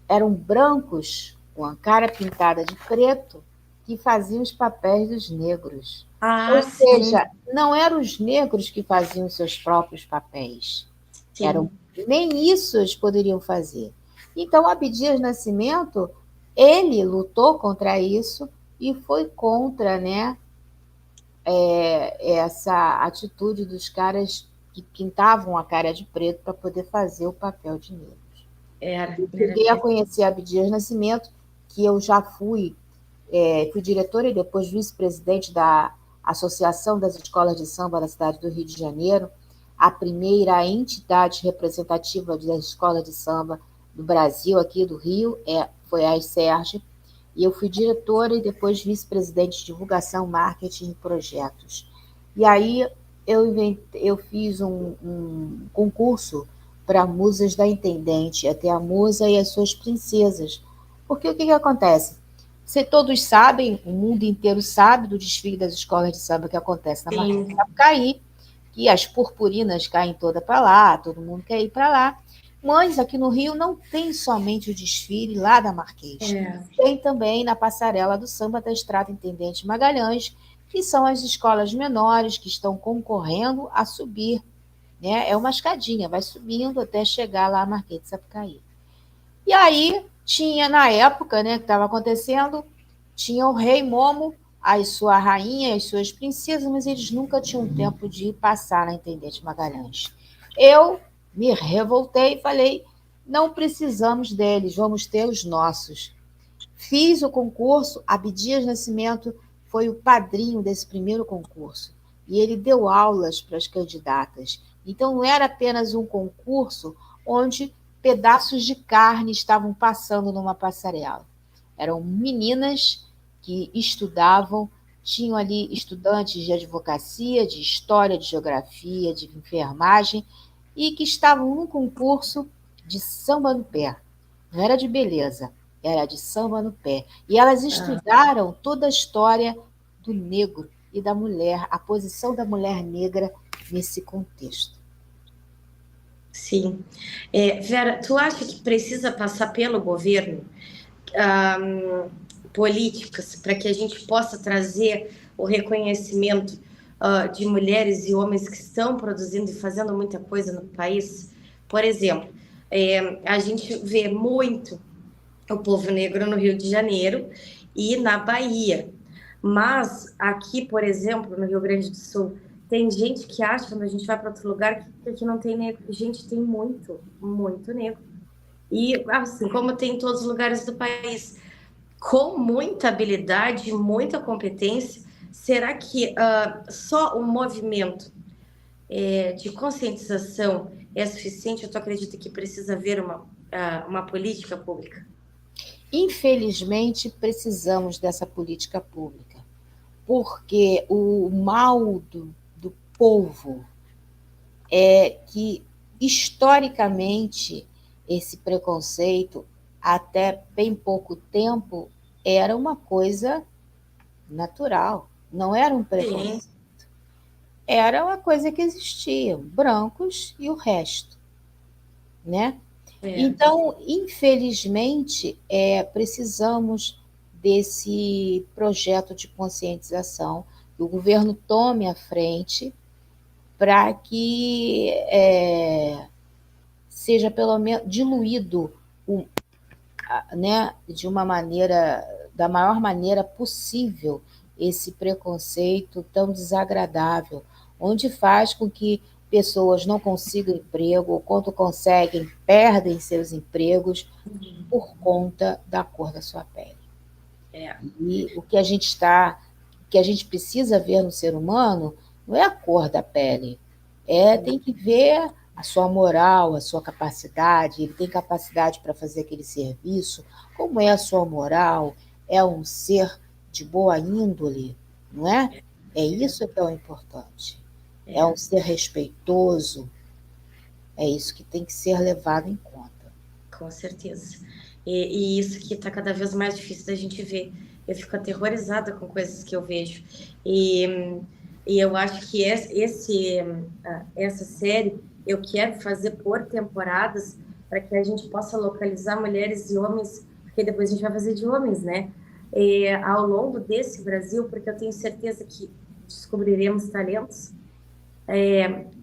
Eram brancos com a cara pintada de preto que faziam os papéis dos negros. Ou Ah, sim, seja, não eram os negros que faziam seus próprios papéis. Eram, sim. nem isso eles poderiam fazer. Então, Abdias Nascimento, ele lutou contra isso e foi contra, né, essa atitude dos caras que pintavam a cara de preto para poder fazer o papel de negro. Era. Cheguei a conhecer Abdias Nascimento, que eu já fui diretora e depois vice-presidente da Associação das Escolas de Samba da cidade do Rio de Janeiro, a primeira entidade representativa das escolas de samba do Brasil, aqui do Rio, foi a SERJ, e eu fui diretora e depois vice-presidente de divulgação, marketing e projetos. E aí eu fiz um concurso para musas da Intendente, até a musa e as suas princesas. Porque o que, que acontece? Se todos sabem, o mundo inteiro sabe do desfile das escolas de samba que acontece na Marquês de Sim, Sapucaí, que as purpurinas caem toda para lá, todo mundo quer ir para lá. Mas aqui no Rio não tem somente o desfile lá da Marquês. é, Tem também na passarela do samba da Estrada Intendente Magalhães, que são as escolas menores que estão concorrendo a subir, né? É uma escadinha, vai subindo até chegar lá a Marquês de Sapucaí. E aí tinha, na época, né, que estava acontecendo, tinha o rei Momo, a sua rainha, as suas princesas, mas eles nunca tinham tempo de passar na Intendente Magalhães. Eu me revoltei e falei, não precisamos deles, vamos ter os nossos. Fiz o concurso, Abdias Nascimento foi o padrinho desse primeiro concurso. E ele deu aulas para as candidatas. Então, não era apenas um concurso onde pedaços de carne estavam passando numa passarela. Eram meninas que estudavam, tinham ali estudantes de advocacia, de história, de geografia, de enfermagem, e que estavam num concurso de samba no pé. Não era de beleza, era de samba no pé. E elas estudaram toda a história do negro e da mulher, a posição da mulher negra nesse contexto. sim. Vera, tu acha que precisa passar pelo governo políticas para que a gente possa trazer o reconhecimento de mulheres e homens que estão produzindo e fazendo muita coisa no país? Por exemplo, a gente vê muito o povo negro no Rio de Janeiro e na Bahia. Mas aqui, por exemplo, no Rio Grande do Sul, tem gente que acha, quando a gente vai para outro lugar, que aqui não tem negro. Gente, tem muito, muito negro. E assim, como tem em todos os lugares do país, com muita habilidade, muita competência, será que só o movimento de conscientização é suficiente? Eu acredito que precisa haver uma política pública. Infelizmente, precisamos dessa política pública, porque o mal do povo é que, historicamente, esse preconceito, até bem pouco tempo, era uma coisa natural, não era um Sim, preconceito. Era uma coisa que existia, brancos e o resto, né? é, Então, infelizmente, precisamos desse projeto de conscientização, que o governo tome a frente para que seja pelo menos diluído, o, né, de uma maneira, da maior maneira possível, esse preconceito tão desagradável, onde faz com que pessoas não consigam emprego, ou quando conseguem, perdem seus empregos por conta da cor da sua pele. é, E o que a gente precisa ver no ser humano não é a cor da pele, tem que ver a sua moral, a sua capacidade, ele tem capacidade para fazer aquele serviço, como é a sua moral, é um ser de boa índole, não é? É isso que é o importante. É um é, ser respeitoso, é isso que tem que ser levado em conta. com certeza. E isso que está cada vez mais difícil da gente ver. Eu fico aterrorizada com coisas que eu vejo. E, e eu acho que essa série eu quero fazer por temporadas para que a gente possa localizar mulheres e homens, porque depois a gente vai fazer de homens, né? Ao longo desse Brasil, porque eu tenho certeza que descobriremos talentos,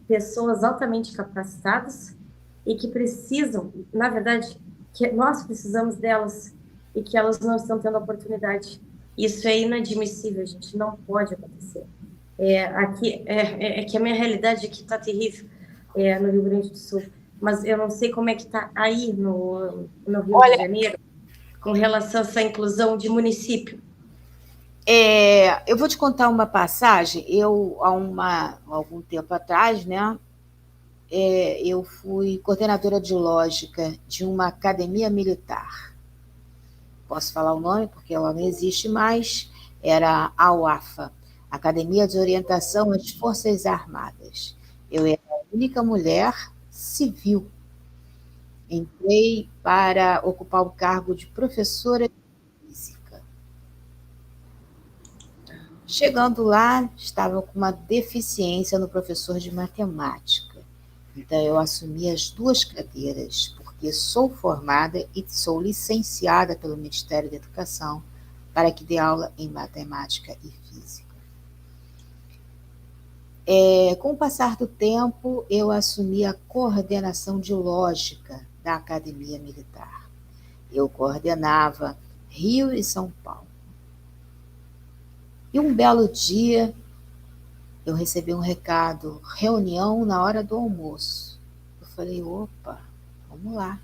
pessoas altamente capacitadas e que precisam, na verdade, que nós precisamos delas e que elas não estão tendo oportunidade. Isso é inadmissível, gente, não pode acontecer. É que a minha realidade aqui está terrível, no Rio Grande do Sul, mas eu não sei como é que está aí no Rio de Olha, Janeiro com relação a essa inclusão de município. eu vou te contar uma passagem. Algum tempo atrás, né, eu fui coordenadora de lógica de uma academia militar. Posso falar o nome porque ela não existe mais. Era a UAFA, Academia de Orientação às Forças Armadas. Eu era a única mulher civil. Entrei para ocupar o cargo de professora de física. Chegando lá, estava com uma deficiência no professor de matemática. Então, eu assumi as duas cadeiras, porque sou formada e sou licenciada pelo Ministério da Educação para que dê aula em matemática e física. Com o passar do tempo, eu assumi a coordenação de lógica da Academia Militar. Eu coordenava Rio e São Paulo. E um belo dia, eu recebi um recado, reunião na hora do almoço. Eu falei, opa, vamos lá.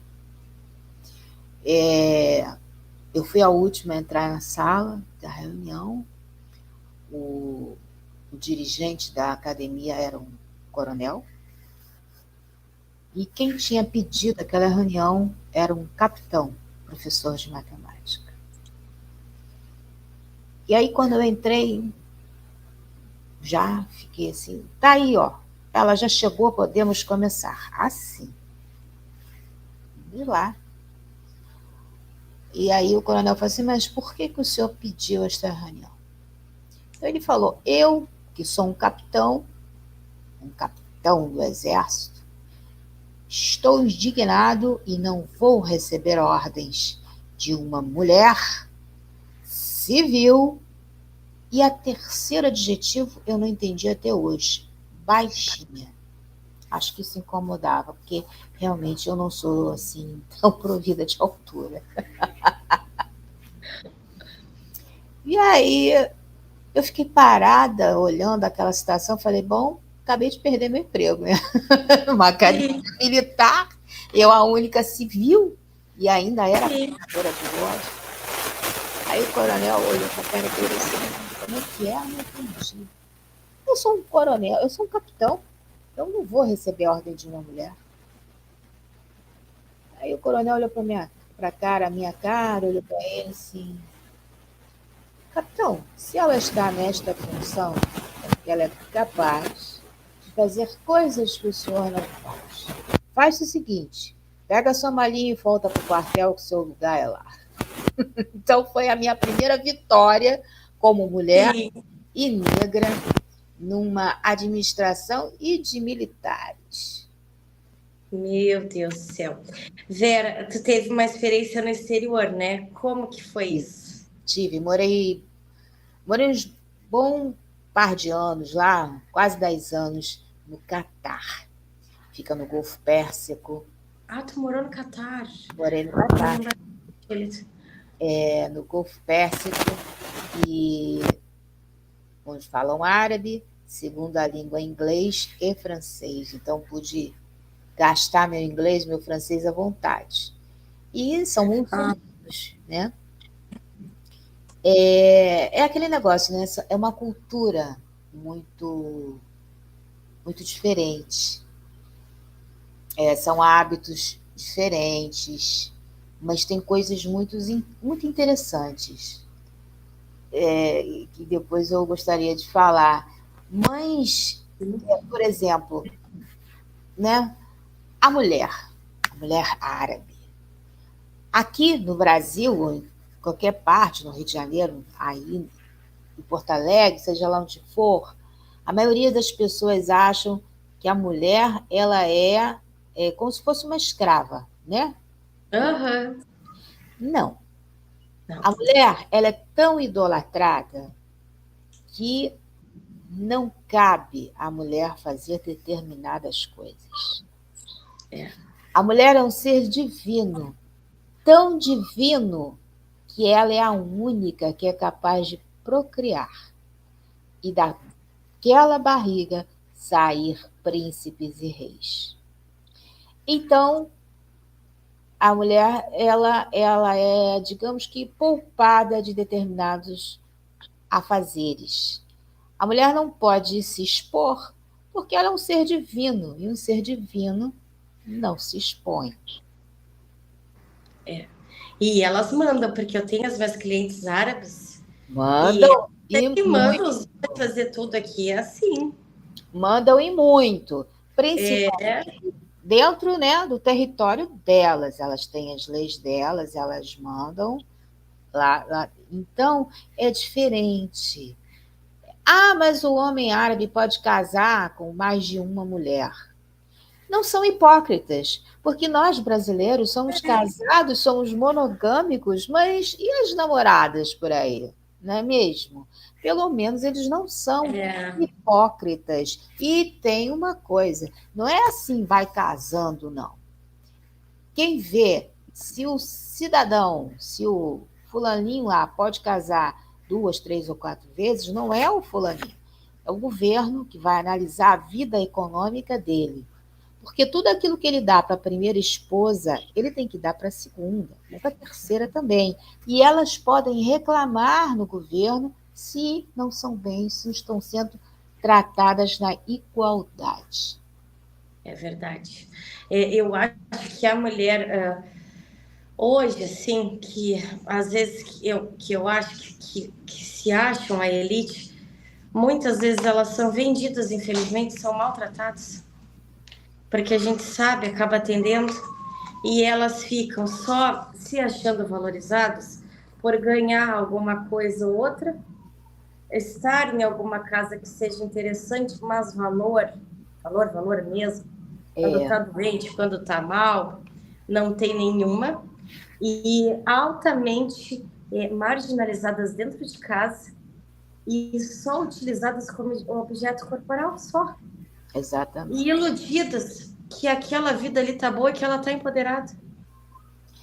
Eu fui a última a entrar na sala da reunião. O dirigente da academia era um coronel. E quem tinha pedido aquela reunião era um capitão, professor de matemática. E aí, quando eu entrei, já fiquei assim, tá aí, ó. Ela já chegou, podemos começar. Assim. De lá. E aí o coronel falou assim, mas por que o senhor pediu esta reunião? Então ele falou, eu, que sou um capitão do exército, estou indignado e não vou receber ordens de uma mulher civil. E a terceiro adjetivo eu não entendi até hoje, baixinha. Acho que isso incomodava, porque realmente eu não sou assim tão provida de altura. E aí eu fiquei parada olhando aquela situação, falei, bom, acabei de perder meu emprego, né? Uma academia Sim, militar, eu a única civil, e ainda era sim. coordenadora de loja. Aí o coronel olhou para a cara dele assim, como é que é? Eu não entendi. Eu sou um coronel, eu sou um capitão, eu não vou receber a ordem de uma mulher. Aí o coronel olhou para minha para cara, a minha cara, olhou para ele assim: capitão, se ela está nesta função, ela é capaz de fazer coisas que o senhor não faz. Faz o seguinte: pega a sua malinha e volta para o quartel, que o seu lugar é lá. Então, foi a minha primeira vitória como mulher Sim. e negra numa administração e de militares. Meu Deus do céu. Vera, tu teve uma experiência no exterior, né? Como que foi isso? Tive, morei uns bom par de anos lá, quase 10 anos, no Catar. Fica no Golfo Pérsico. Ah, tu morou no Catar. Morei no Não Catar, lembro direito. no Golfo Pérsico, e onde falam árabe, segunda língua inglês e francês. Então pude gastar meu inglês, meu francês à vontade. E são Ah, muçulmanos, né? É aquele negócio, né? É uma cultura muito, muito diferente. São hábitos diferentes, mas tem coisas muito interessantes, que depois eu gostaria de falar. Mas, por exemplo, né, a mulher árabe. Aqui no Brasil, ou em qualquer parte, no Rio de Janeiro, aí em Porto Alegre, seja lá onde for, a maioria das pessoas acham que a mulher ela é como se fosse uma escrava, né? aham. Não. Não. A mulher ela é tão idolatrada que não cabe à mulher fazer determinadas coisas. É. A mulher é um ser divino, tão divino que ela é a única que é capaz de procriar e daquela barriga sair príncipes e reis. Então, a mulher ela é, digamos que, poupada de determinados afazeres. A mulher não pode se expor porque ela é um ser divino e um ser divino não se expõe. É. E elas mandam, porque eu tenho as minhas clientes árabes e Mandam e elas que mandam muito, os homens fazer tudo aqui é assim. mandam e muito, É, principalmente dentro, né, do território delas. Elas têm as leis delas, elas mandam lá. Então, é diferente. Ah, mas o homem árabe pode casar com mais de uma mulher. Não são hipócritas, porque nós brasileiros somos casados, somos monogâmicos, mas e as namoradas por aí? Não é mesmo? Pelo menos eles não são é, hipócritas. E tem uma coisa, não é assim, vai casando, não. Quem vê se o cidadão, se o fulaninho lá pode casar 2, 3 ou 4 vezes, não é o fulaninho, é o governo que vai analisar a vida econômica dele. Porque tudo aquilo que ele dá para a primeira esposa, ele tem que dar para a segunda, e para a terceira também. E elas podem reclamar no governo se não são bem, se não estão sendo tratadas na igualdade. é verdade. Eu acho que a mulher, hoje, assim, que às vezes que eu acho que se acham a elite, muitas vezes elas são vendidas, infelizmente, são maltratadas, porque a gente sabe, acaba atendendo, e elas ficam só se achando valorizadas por ganhar alguma coisa ou outra, estar em alguma casa que seja interessante, mas valor mesmo, quando É, está doente, quando está mal, não tem nenhuma, e altamente marginalizadas dentro de casa e só utilizadas como objeto corporal, só. E exatamente. iludidas que aquela vida ali tá boa e que ela tá empoderada.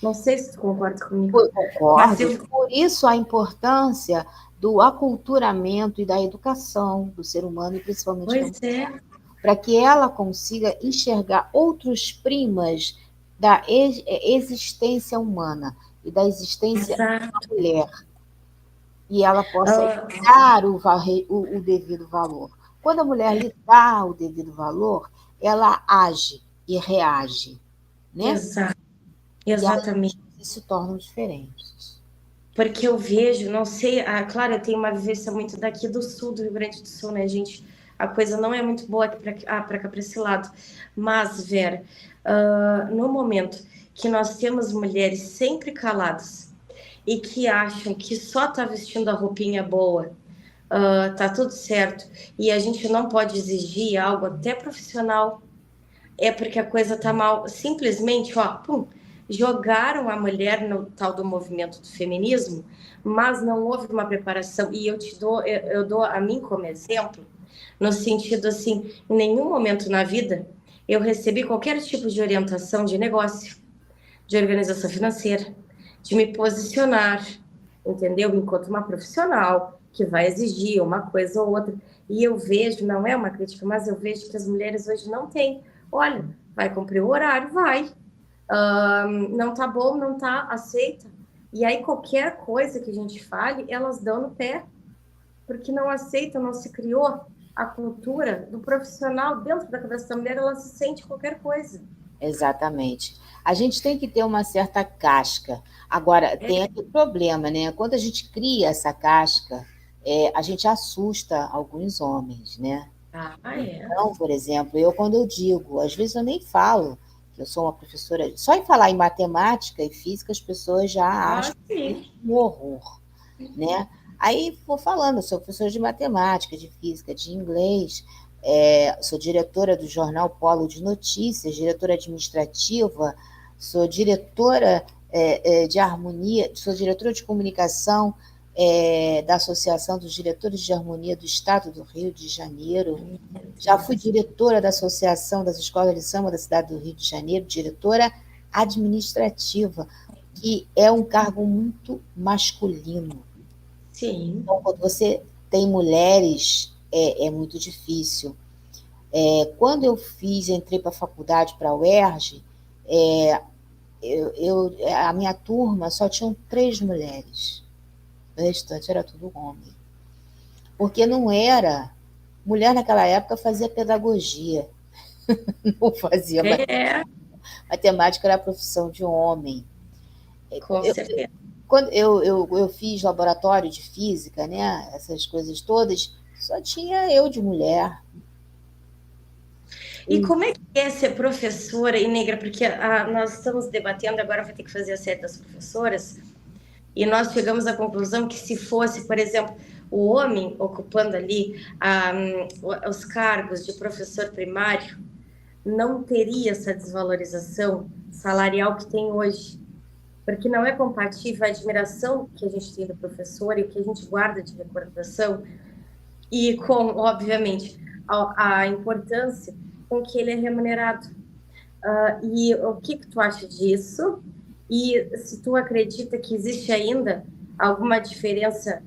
Não sei se tu concorda comigo, mas Concordo. eu. Por isso a importância do aculturamento e da educação do ser humano, e principalmente da Pois mulher, é, para que ela consiga enxergar outros primas da existência humana e da existência exato. da mulher, e ela possa lhe Ah, dar o devido valor. Quando a mulher lhe dá o devido valor, ela age e reage, né? exato, E aí exatamente. se tornam diferentes. Porque eu vejo, não sei, claro, eu tenho uma vivência muito daqui do sul, do Rio Grande do Sul, né, gente? A coisa não é muito boa aqui para cá, para esse lado. Mas, Vera, no momento que nós temos mulheres sempre caladas e que acham que só tá vestindo a roupinha boa, tá tudo certo, e a gente não pode exigir algo até profissional, é porque a coisa tá mal. Simplesmente, ó, pum, jogaram a mulher no tal do movimento do feminismo, mas não houve uma preparação. E eu dou a mim como exemplo, no sentido assim, em nenhum momento na vida eu recebi qualquer tipo de orientação de negócio, de organização financeira, de me posicionar, entendeu? Enquanto uma profissional que vai exigir uma coisa ou outra. E eu vejo, não é uma crítica, mas eu vejo que as mulheres hoje não têm. Olha, vai cumprir o horário, vai. Não tá bom, não tá, aceita. E aí qualquer coisa que a gente fale, elas dão no pé, porque não aceitam, não se criou a cultura do profissional dentro da cabeça da mulher, ela se sente qualquer coisa. Exatamente. A gente tem que ter uma certa casca. Agora, tem aquele problema, né? Quando a gente cria essa casca, a gente assusta alguns homens, né? É. Então, por exemplo, quando eu digo, às vezes eu nem falo que eu sou uma professora, só em falar em matemática e física as pessoas já acham Sim. um horror, né? Aí vou falando, eu sou professora de matemática, de física, de inglês, sou diretora do jornal Polo de Notícias, diretora administrativa, sou diretora de harmonia, sou diretora de comunicação da Associação dos Diretores de Harmonia do Estado do Rio de Janeiro. Já fui diretora da Associação das Escolas de Samba da cidade do Rio de Janeiro, diretora administrativa, que é um cargo muito masculino. Sim. Então, quando você tem mulheres, é muito difícil. Quando eu entrei para a faculdade, para a UERJ, a minha turma só tinham 3 mulheres. O restante era tudo homem. Porque não era... Mulher naquela época fazia pedagogia, não fazia matemática, era a profissão de homem. Com certeza. Quando eu fiz laboratório de física, né, essas coisas todas, só tinha eu de mulher. E como é que é ser professora e negra? Porque nós estamos debatendo, agora vai ter que fazer a série das professoras, e nós chegamos à conclusão que se fosse, por exemplo, o homem ocupando ali os cargos de professor primário, não teria essa desvalorização salarial que tem hoje. Porque não é compatível a admiração que a gente tem do professor e o que a gente guarda de recordação e com, obviamente, a importância com que ele é remunerado. E o que tu acha disso? E se tu acredita que existe ainda alguma diferença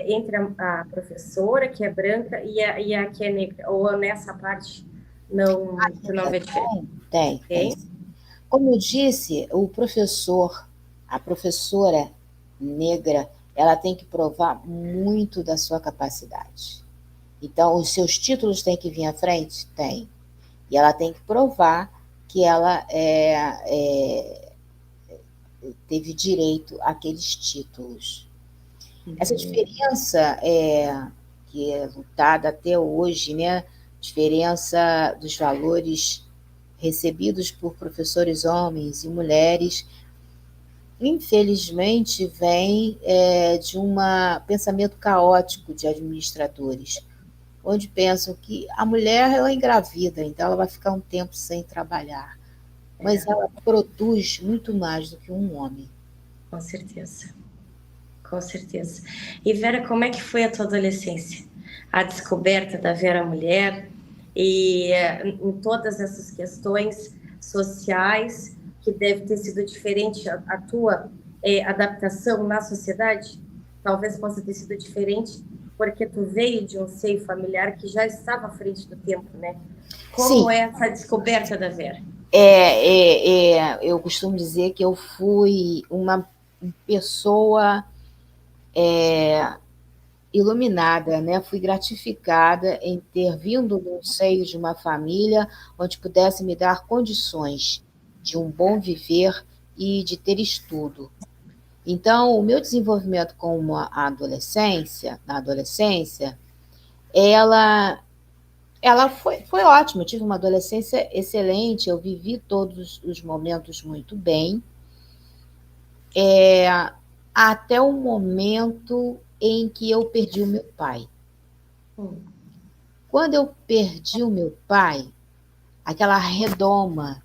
entre a professora, que é branca, e a que é negra? Ou nessa parte tu não vê diferença? Tem. Como eu disse, a professora negra, ela tem que provar muito da sua capacidade. Então, os seus títulos têm que vir à frente? Tem. E ela tem que provar que ela teve direito àqueles títulos. Essa diferença que é lutada até hoje, né? Diferença dos valores recebidos por professores homens e mulheres, infelizmente, vem de um pensamento caótico de administradores, onde pensam que a mulher ela engravida, então ela vai ficar um tempo sem trabalhar. Mas ela produz muito mais do que um homem. Com certeza. Com certeza. E Vera, como é que foi a tua adolescência? A descoberta da Vera mulher e em todas essas questões sociais, que deve ter sido diferente a tua adaptação na sociedade? Talvez possa ter sido diferente porque tu veio de um seio familiar que já estava à frente do tempo, né? Como é essa descoberta da Vera? Eu costumo dizer que eu fui uma pessoa iluminada, né? Fui gratificada em ter vindo do seio de uma família onde pudesse me dar condições de um bom viver e de ter estudo. Então, o meu desenvolvimento com na adolescência, ela, ela foi ótima. Eu tive uma adolescência excelente, eu vivi todos os momentos muito bem, até o momento em que eu perdi o meu pai. Hum. Quando eu perdi o meu pai, aquela redoma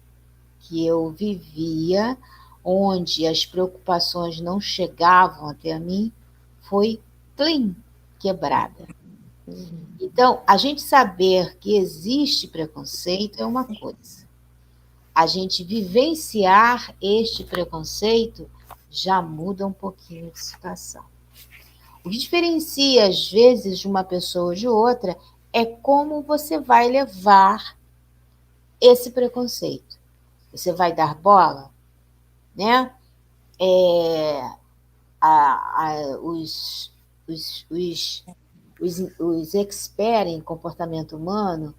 que eu vivia, onde as preocupações não chegavam até a mim, foi plim, quebrada. Então, a gente saber que existe preconceito é uma coisa. A gente vivenciar este preconceito já muda um pouquinho de situação. O que diferencia, às vezes, de uma pessoa de outra é como você vai levar esse preconceito. Você vai dar bola, né? Os, os experts em comportamento humano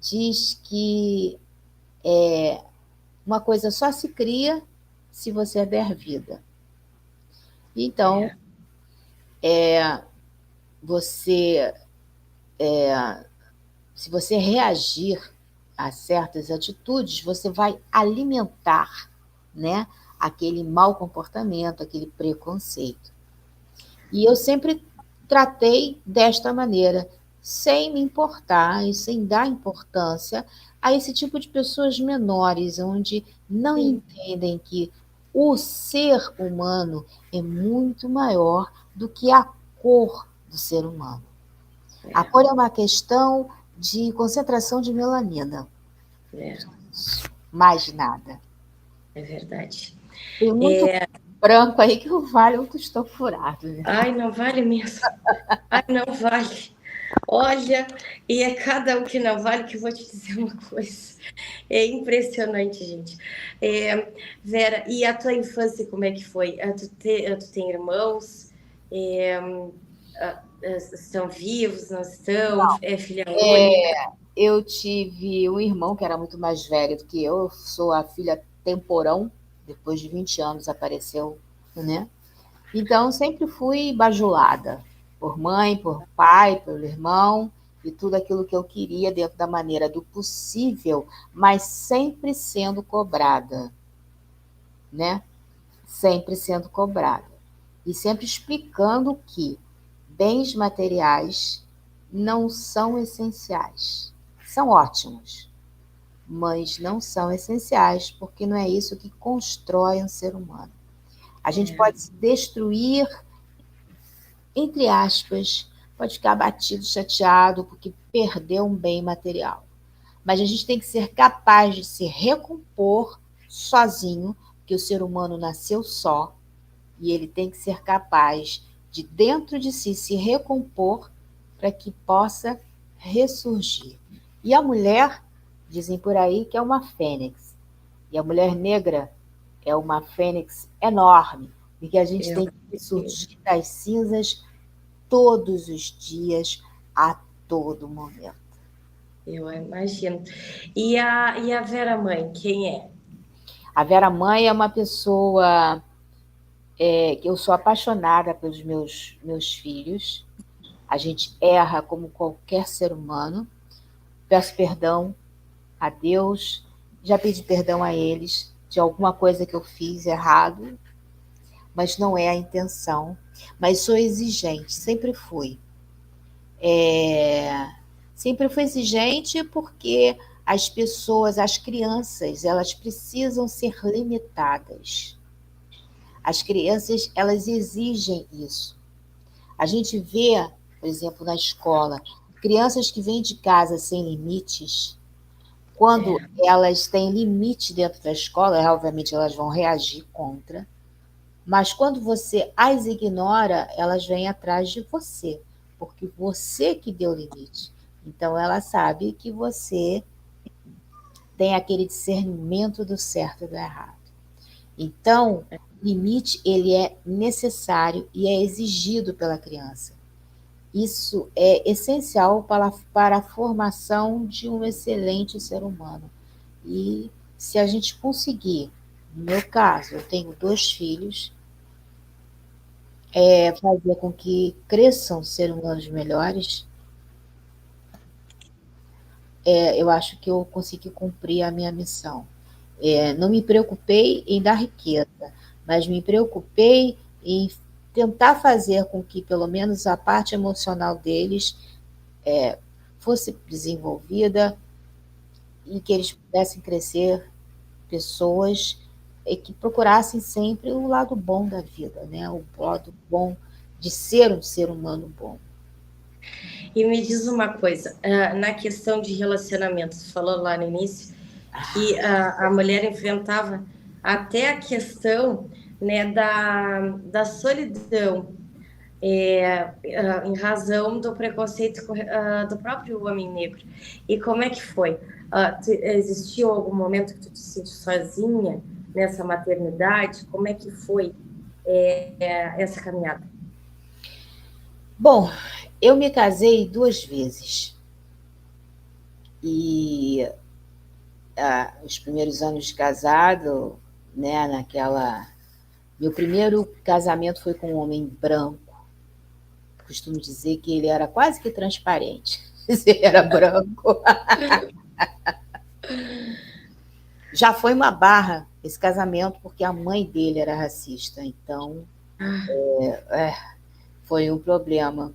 diz que uma coisa só se cria se você der vida. Então, você, se você reagir a certas atitudes, você vai alimentar, né, aquele mau comportamento, aquele preconceito. E eu sempre tratei desta maneira, sem me importar e sem dar importância a esse tipo de pessoas menores, onde não entendem que o ser humano é muito maior do que a cor do ser humano. A cor é uma questão de concentração de melanina. É, Mais nada. é verdade. Tem muito branco aí que o vale um tostão furado. Né? Ai, não vale mesmo. Ai, não vale. Olha, e é cada um que não vale que eu vou te dizer uma coisa. É impressionante, gente. Vera, e a tua infância, como é que foi? Tu tem irmãos? Estão vivos? Não estão? É filha única? Eu tive um irmão que era muito mais velho do que eu sou a filha temporão, depois de 20 anos apareceu, né? Então, sempre fui bajulada por mãe, por pai, pelo irmão, e tudo aquilo que eu queria dentro da maneira do possível, mas sempre sendo cobrada, né? Sempre sendo cobrada. E sempre explicando que bens materiais não são essenciais. São ótimos, mas não são essenciais, porque não é isso que constrói um ser humano. A gente pode se destruir, entre aspas, pode ficar abatido, chateado, porque perdeu um bem material. Mas a gente tem que ser capaz de se recompor sozinho, porque o ser humano nasceu só, e ele tem que ser capaz de, dentro de si, se recompor para que possa ressurgir. E a mulher, dizem por aí, que é uma fênix. E a mulher negra é uma fênix enorme, e que a gente tem que surgir das cinzas todos os dias, a todo momento. Eu imagino. E a Vera Mãe, quem é? A Vera Mãe é uma pessoa que eu sou apaixonada pelos meus filhos. A gente erra como qualquer ser humano. Peço perdão a Deus, já pedi perdão a eles de alguma coisa que eu fiz errado, mas não é a intenção. Mas sou exigente, sempre fui. Sempre fui exigente porque as pessoas, as crianças, elas precisam ser limitadas. As crianças, elas exigem isso. A gente vê, por exemplo, na escola, crianças que vêm de casa sem limites, quando elas têm limite dentro da escola, obviamente elas vão reagir contra, mas quando você as ignora, elas vêm atrás de você, porque você que deu limite. Então ela sabe que você tem aquele discernimento do certo e do errado. Então, limite ele é necessário e é exigido pela criança. Isso é essencial para a formação de um excelente ser humano. E se a gente conseguir No meu caso, eu tenho 2 filhos, fazer com que cresçam seres humanos melhores, eu acho que eu consegui cumprir a minha missão. Não me preocupei em dar riqueza, mas me preocupei em tentar fazer com que pelo menos a parte emocional deles fosse desenvolvida e que eles pudessem crescer pessoas e que procurassem sempre o lado bom da vida, né? O lado bom de ser um ser humano bom. E me diz uma coisa, na questão de relacionamento, você falou lá no início que a mulher enfrentava até a questão, né, da solidão, em razão do preconceito do próprio homem negro. E como é que foi? Existiu algum momento que tu te sentiu sozinha nessa maternidade? Como é que foi essa caminhada? Bom, eu me casei 2 vezes e os primeiros anos de casado, né, naquela. Meu primeiro casamento foi com um homem branco. Costumo dizer que ele era quase que transparente. Ele era branco. Já foi uma barra esse casamento, porque a mãe dele era racista, então foi um problema.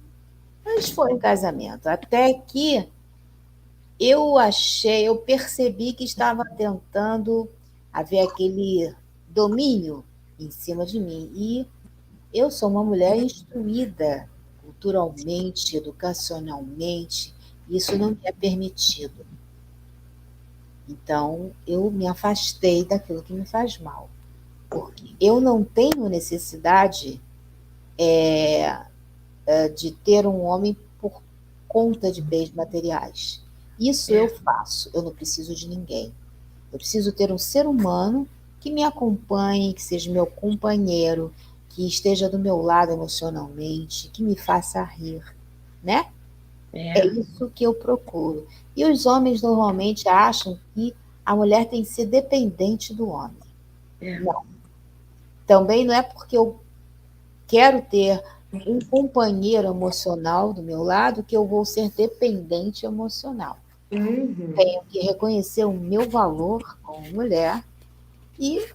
Mas foi um casamento. Até que eu percebi que estava tentando haver aquele domínio em cima de mim. E eu sou uma mulher instruída culturalmente, educacionalmente, isso não me é permitido. Então, eu me afastei daquilo que me faz mal, porque eu não tenho necessidade de ter um homem por conta de bens materiais. Isso eu faço, eu não preciso de ninguém. Eu preciso ter um ser humano que me acompanhe, que seja meu companheiro, que esteja do meu lado emocionalmente, que me faça rir, né? É isso que eu procuro. E os homens normalmente acham que a mulher tem que ser dependente do homem. Não. Também não é porque eu quero ter um companheiro emocional do meu lado que eu vou ser dependente emocional. Uhum. Tenho que reconhecer o meu valor como mulher e,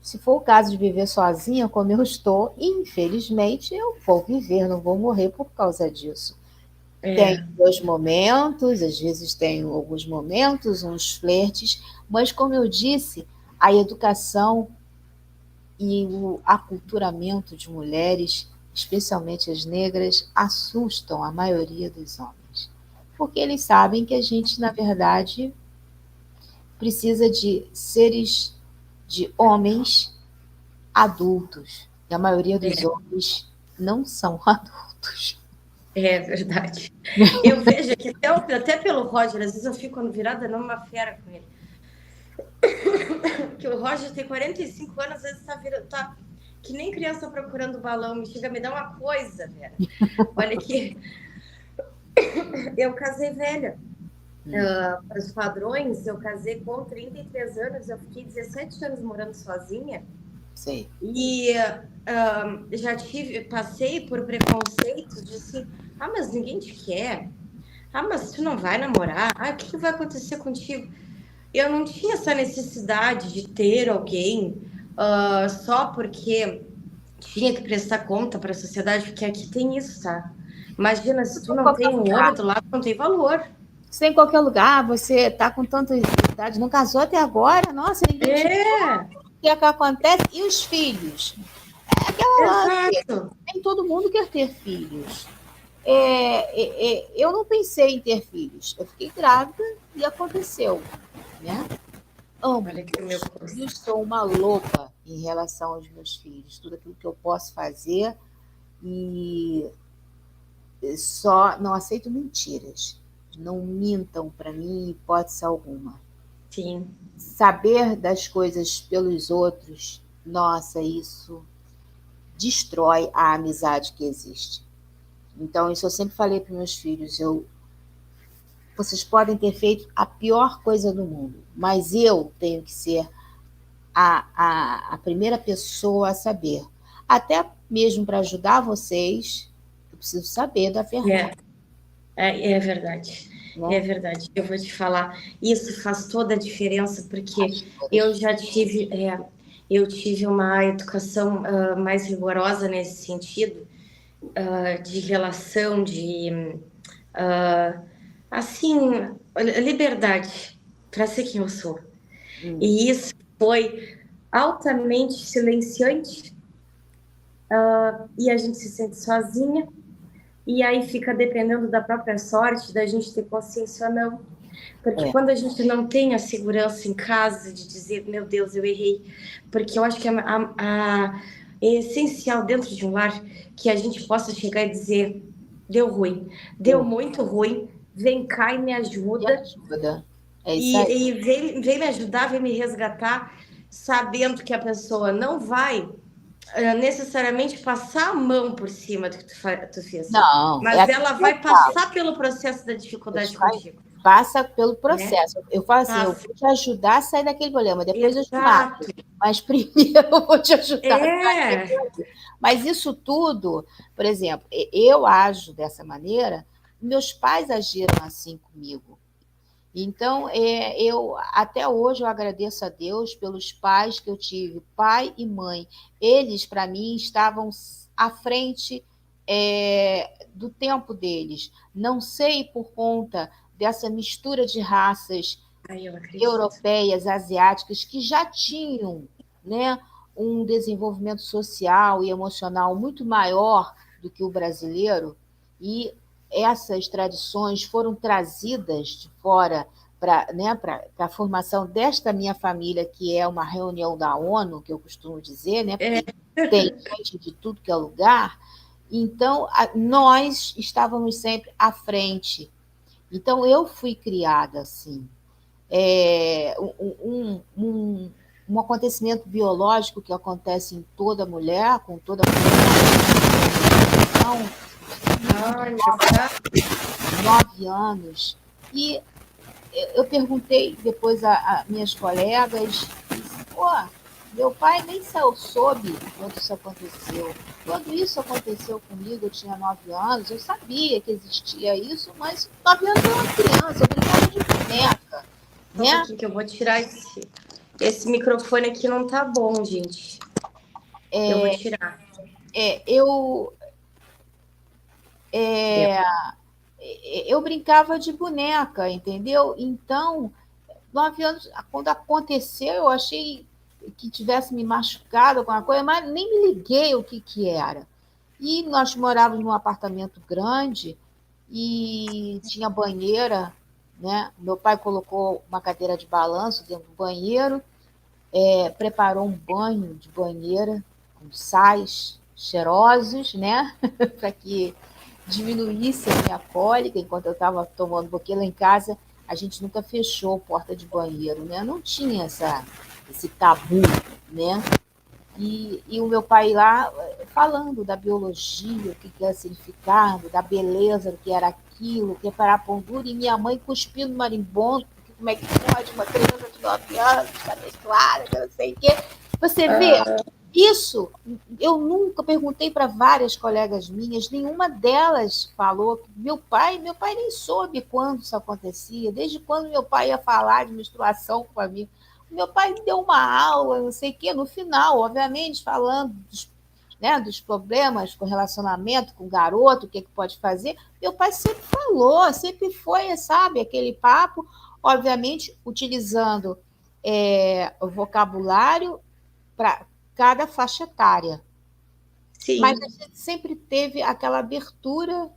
se for o caso de viver sozinha, como eu estou, infelizmente, eu vou viver, não vou morrer por causa disso. Tenho meus momentos, às vezes tenho alguns momentos, uns flertes, mas, como eu disse, a educação e o aculturamento de mulheres, especialmente as negras, assustam a maioria dos homens. Porque eles sabem que a gente, na verdade, precisa de seres, de homens adultos. E a maioria dos homens não são adultos. É verdade. Eu vejo que até pelo Roger, às vezes eu fico virada numa fera com ele. Que o Roger tem 45 anos, às vezes tá que nem criança procurando balão, me chega a me dar uma coisa, Vera. Olha que eu casei velha. Para os padrões, eu casei com 33 anos, eu fiquei 17 anos morando sozinha. Sei. E já passei por preconceitos de assim, mas ninguém te quer. Mas tu não vai namorar? O que vai acontecer contigo? Eu não tinha essa necessidade de ter alguém só porque tinha que prestar conta para a sociedade, porque aqui tem isso, tá? Imagina, se tu Em não qualquer tem um homem lugar. do lado, não tem valor. Você em qualquer lugar, você está com tanta idade, não casou até agora, nossa, ninguém te É, o que é que acontece? E os filhos? É aquela lance, exato. nem todo mundo quer ter filhos. Eu não pensei em ter filhos. Eu fiquei grávida e aconteceu, né? Amo Olha aqui o meu meus curso. filhos, sou uma louca em relação aos meus filhos. Tudo aquilo que eu posso fazer e só não aceito mentiras. Não mintam para mim em hipótese alguma. Sim. Saber das coisas pelos outros, nossa, isso destrói a amizade que existe. Então, isso eu sempre falei para meus filhos, vocês podem ter feito a pior coisa do mundo, mas eu tenho que ser a primeira pessoa a saber. Até mesmo para ajudar vocês, eu preciso saber da verdade. É verdade. Né? É verdade. Eu vou te falar, isso faz toda a diferença, porque eu já tive, eu tive uma educação mais rigorosa nesse sentido, de relação, assim, liberdade para ser quem eu sou. E isso foi altamente silenciante, e a gente se sente sozinha, e aí fica dependendo da própria sorte, da gente ter consciência ou não. Porque quando a gente não tem a segurança em casa de dizer, meu Deus, eu errei, porque eu acho que é essencial dentro de um lar que a gente possa chegar e dizer, deu ruim, deu muito ruim, vem cá e me ajuda. Me ajuda. É isso aí. E vem me ajudar, vem me resgatar, sabendo que a pessoa não vai necessariamente passar a mão por cima do que tu fez. Não, Mas ela vai passar pelo processo da dificuldade contigo. Passa pelo processo. Eu falo assim, eu vou te ajudar a sair daquele problema, depois eu te mato. Mas primeiro eu vou te ajudar. Mas isso tudo, por exemplo, eu ajo dessa maneira, meus pais agiram assim comigo. Então, até hoje eu agradeço a Deus pelos pais que eu tive, pai e mãe. Eles, para mim, estavam à frente do tempo deles. Não sei por conta dessa mistura de raças europeias, asiáticas, que já tinham, né, um desenvolvimento social e emocional muito maior do que o brasileiro, e essas tradições foram trazidas de fora para a formação desta minha família, que é uma reunião da ONU, que eu costumo dizer, né, porque tem gente de tudo que é lugar. Então, nós estávamos sempre à frente. Então, eu fui criada assim. Um acontecimento biológico que acontece em toda mulher, com toda mulher, 9 anos. E eu perguntei depois a minhas colegas, pô, meu pai nem soube quando isso aconteceu. Quando isso aconteceu comigo, eu tinha 9 anos, eu sabia que existia isso, mas 9 anos eu era uma criança, eu brincava de boneca. Né? Aqui que eu vou tirar esse microfone aqui, não tá bom, gente. Eu vou tirar. Eu brincava de boneca, entendeu? Então, 9 anos, quando aconteceu, eu achei que tivesse me machucado alguma coisa, mas nem me liguei o que era. E nós morávamos num apartamento grande e tinha banheira, né? Meu pai colocou uma cadeira de balanço dentro do banheiro, preparou um banho de banheira com sais cheirosos, né? Para que diminuísse a minha cólica enquanto eu estava tomando, porque lá em casa a gente nunca fechou porta de banheiro, né? Não tinha esse tabu, né? E o meu pai lá falando da biologia, o que era significado, da beleza, do que era aquilo, o que era pão duro, e minha mãe cuspindo marimbondo, porque como é que pode uma criança de 9 anos, cabeça clara, não sei o quê. Você vê, isso eu nunca perguntei para várias colegas minhas, nenhuma delas falou que meu pai nem soube quando isso acontecia, desde quando meu pai ia falar de menstruação com a minha. Meu pai deu uma aula, não sei o quê, no final, obviamente, falando dos problemas com relacionamento com o garoto, o que pode fazer. Meu pai sempre falou, sempre foi, sabe, aquele papo, obviamente, utilizando o vocabulário para cada faixa etária. Sim. Mas a gente sempre teve aquela abertura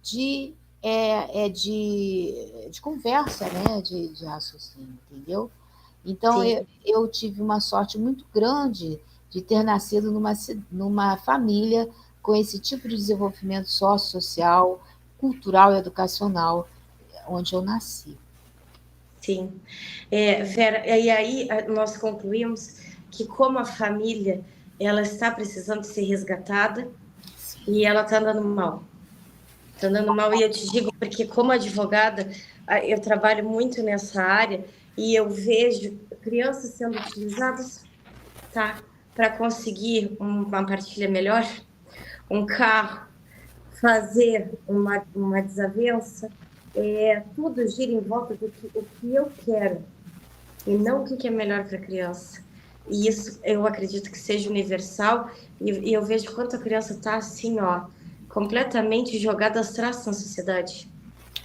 de conversa, né, de raciocínio, entendeu? Então, eu tive uma sorte muito grande de ter nascido numa família com esse tipo de desenvolvimento sociossocial, cultural e educacional, onde eu nasci. Sim. Vera, e aí nós concluímos que como a família ela está precisando ser resgatada e ela está andando mal. Está andando mal, e eu te digo porque como advogada eu trabalho muito nessa área, e eu vejo crianças sendo utilizadas, tá, para conseguir uma partilha melhor, um carro, fazer uma desavença, tudo gira em volta do que o que eu quero e não o que é melhor para a criança. E isso eu acredito que seja universal, e eu vejo quanto a criança está assim, ó, completamente jogada às traças na sociedade.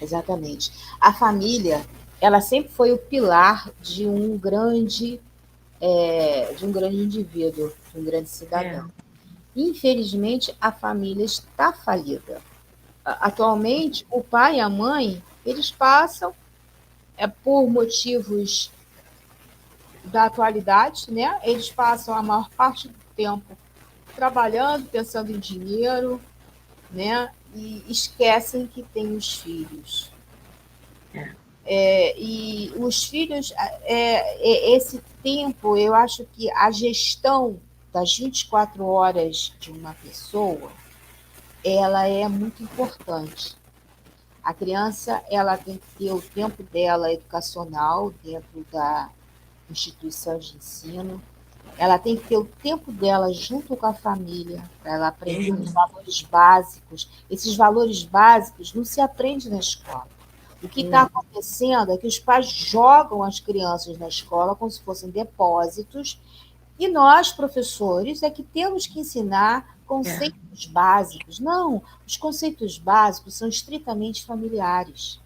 Exatamente. A família, ela sempre foi o pilar de um grande indivíduo, de um grande É, cidadão. Infelizmente, a família está falida. Atualmente, o pai e a mãe, eles passam, por motivos da atualidade, né? Eles passam a maior parte do tempo trabalhando, pensando em dinheiro, né? E esquecem que tem os filhos. é, E os filhos, esse tempo, eu acho que a gestão das 24 horas de uma pessoa, ela é muito importante. A criança, ela tem que ter o tempo dela educacional dentro da instituição de ensino, ela tem que ter o tempo dela junto com a família, para ela aprender os valores básicos. Esses valores básicos não se aprende na escola. O que está não, acontecendo é que os pais jogam as crianças na escola como se fossem depósitos, e nós, professores, é que temos que ensinar é, conceitos básicos. Não, os conceitos básicos são estritamente familiares.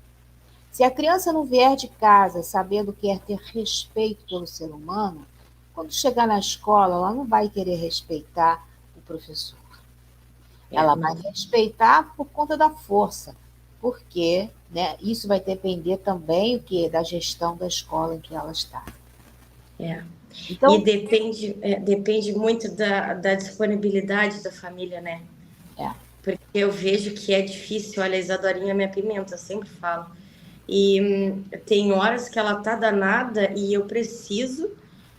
Se a criança não vier de casa sabendo que é ter respeito pelo ser humano, quando chegar na escola, ela não vai querer respeitar o professor. Ela vai não, respeitar por conta da força, porque, né, isso vai depender também o que da gestão da escola em que ela está. é. E Então, depende muito da disponibilidade da família, né? é, Porque eu vejo que é difícil. Olha, a Isadorinha é minha pimenta, eu sempre falo. E tem horas que ela tá danada e eu preciso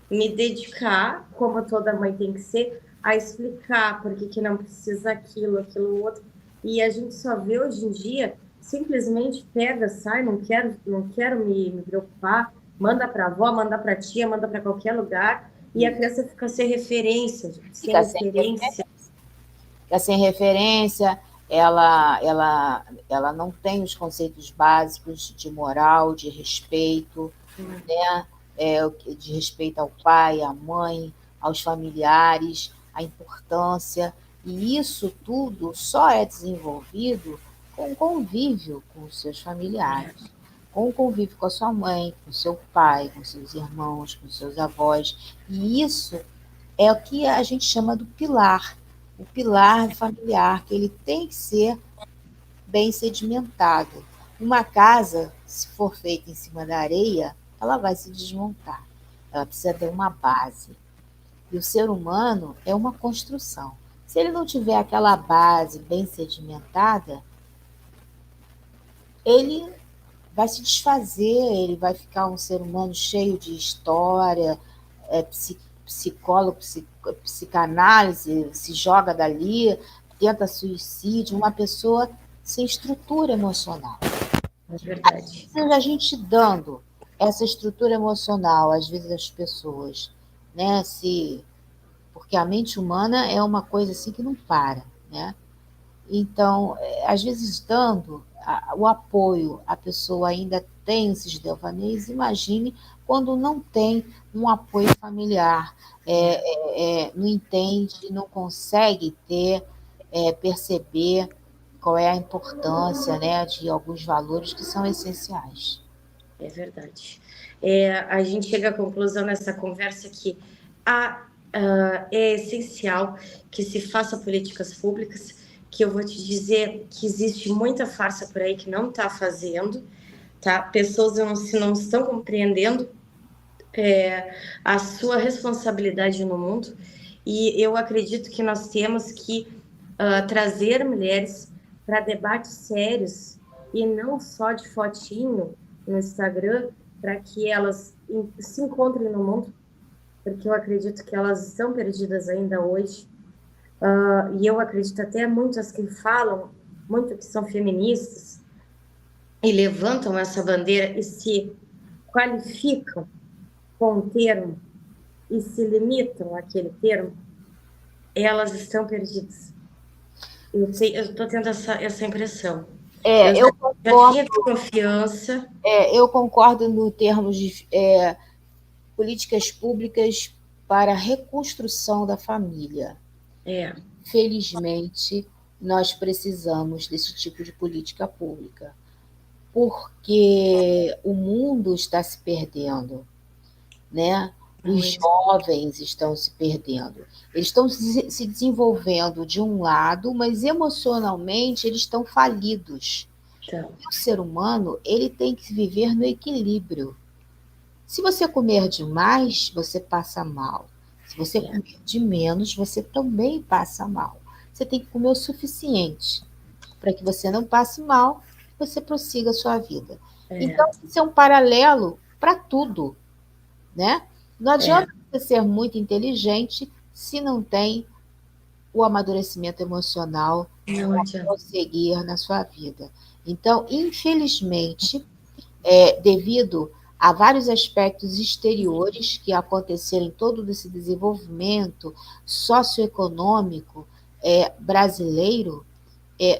me dedicar, como toda mãe tem que ser, a explicar por que que não precisa aquilo, aquilo outro. E a gente só vê hoje em dia, simplesmente pega, sai, não quero me preocupar, manda para a avó, manda para a tia, manda para qualquer lugar, e a criança fica sem referência, gente, sem fica sem referência. fica sem referência, ela não tem os conceitos básicos de moral, de respeito, né? De respeito ao pai, à mãe, aos familiares, a importância. E isso tudo só é desenvolvido com convívio com os seus familiares, com convívio com a sua mãe, com o seu pai, com seus irmãos, com seus avós. E isso é o que a gente chama do pilar, o pilar familiar, que ele tem que ser bem sedimentado. Uma casa, se for feita em cima da areia, ela vai se desmontar. Ela precisa ter uma base. E o ser humano é uma construção. Se ele não tiver aquela base bem sedimentada, ele vai se desfazer, ele vai ficar um ser humano cheio de história, psicólogo, psicanálise, se joga dali, tenta suicídio, uma pessoa sem estrutura emocional. É verdade. A gente dando essa estrutura emocional às vezes às pessoas, né? Porque a mente humana é uma coisa assim que não para, né? Então, às vezes dando o apoio, a pessoa ainda tem esses devaneios, imagine quando não tem um apoio familiar, não entende, não consegue perceber qual é a importância, né, de alguns valores que são essenciais. É verdade. A gente chega à conclusão nessa conversa que é essencial que se faça políticas públicas, que eu vou te dizer que existe muita farsa por aí que não está fazendo, tá? Pessoas não estão compreendendo a sua responsabilidade no mundo, e eu acredito que nós temos que trazer mulheres para debates sérios e não só de fotinho no Instagram, para que elas se encontrem no mundo, porque eu acredito que elas estão perdidas ainda hoje. E eu acredito até muitas que falam muito que são feministas e levantam essa bandeira e se qualificam com um termo e se limitam àquele termo, elas estão perdidas. Eu estou tendo essa impressão. Eu já tinha desconfiança. Eu concordo no termos de políticas públicas para a reconstrução da família. Felizmente, nós precisamos desse tipo de política pública, porque o mundo está se perdendo, né? Os jovens estão se perdendo. Eles estão se desenvolvendo de um lado, mas emocionalmente eles estão falidos. Então. O ser humano, ele tem que viver no equilíbrio. Se você comer demais, você passa mal. Se você comer de menos, você também passa mal. Você tem que comer o suficiente para que você não passe mal, você prossiga a sua vida. Então, isso é um paralelo para tudo, né? Não adianta você ser muito inteligente se não tem o amadurecimento emocional para prosseguir na sua vida. Então, infelizmente, devido a vários aspectos exteriores que aconteceram em todo esse desenvolvimento socioeconômico brasileiro,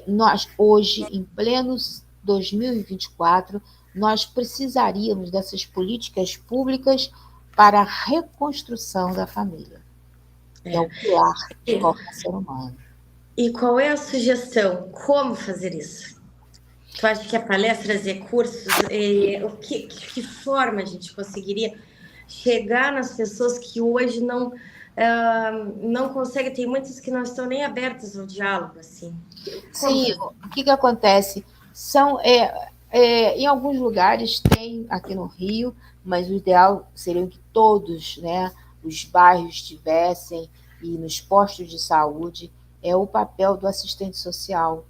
nós hoje, em plenos 2024, nós precisaríamos dessas políticas públicas para a reconstrução da família, que é o pilar de qualquer ser humano. E qual é a sugestão? Como fazer isso? Tu acha que é palestras e cursos? Que forma a gente conseguiria chegar nas pessoas que hoje não conseguem? Tem muitas que não estão nem abertas ao diálogo, assim. Sim, o que acontece? Em alguns lugares tem aqui no Rio, mas o ideal seria que todos, né, os bairros tivessem, e nos postos de saúde, o papel do assistente social.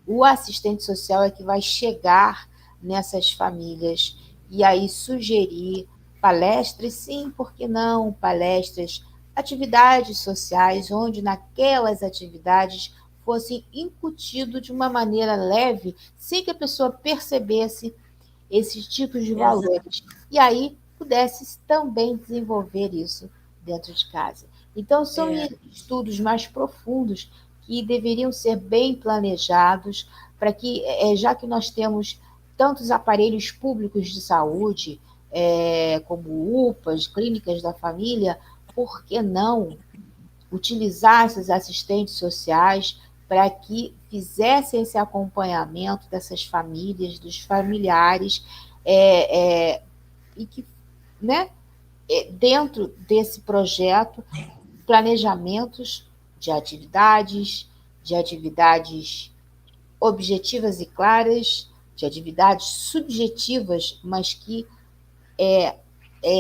O assistente social é que vai chegar nessas famílias e aí sugerir palestras, sim, por que não? Palestras, atividades sociais, onde naquelas atividades fossem incutido de uma maneira leve, sem que a pessoa percebesse esses tipos de valores. E aí pudesse também desenvolver isso dentro de casa. Então, são estudos mais profundos que deveriam ser bem planejados para que, já que nós temos tantos aparelhos públicos de saúde, como UPAs, clínicas da família, por que não utilizar esses assistentes sociais para que fizessem esse acompanhamento dessas famílias, dos familiares, e que, né, dentro desse projeto, planejamentos de atividades objetivas e claras, de atividades subjetivas, mas que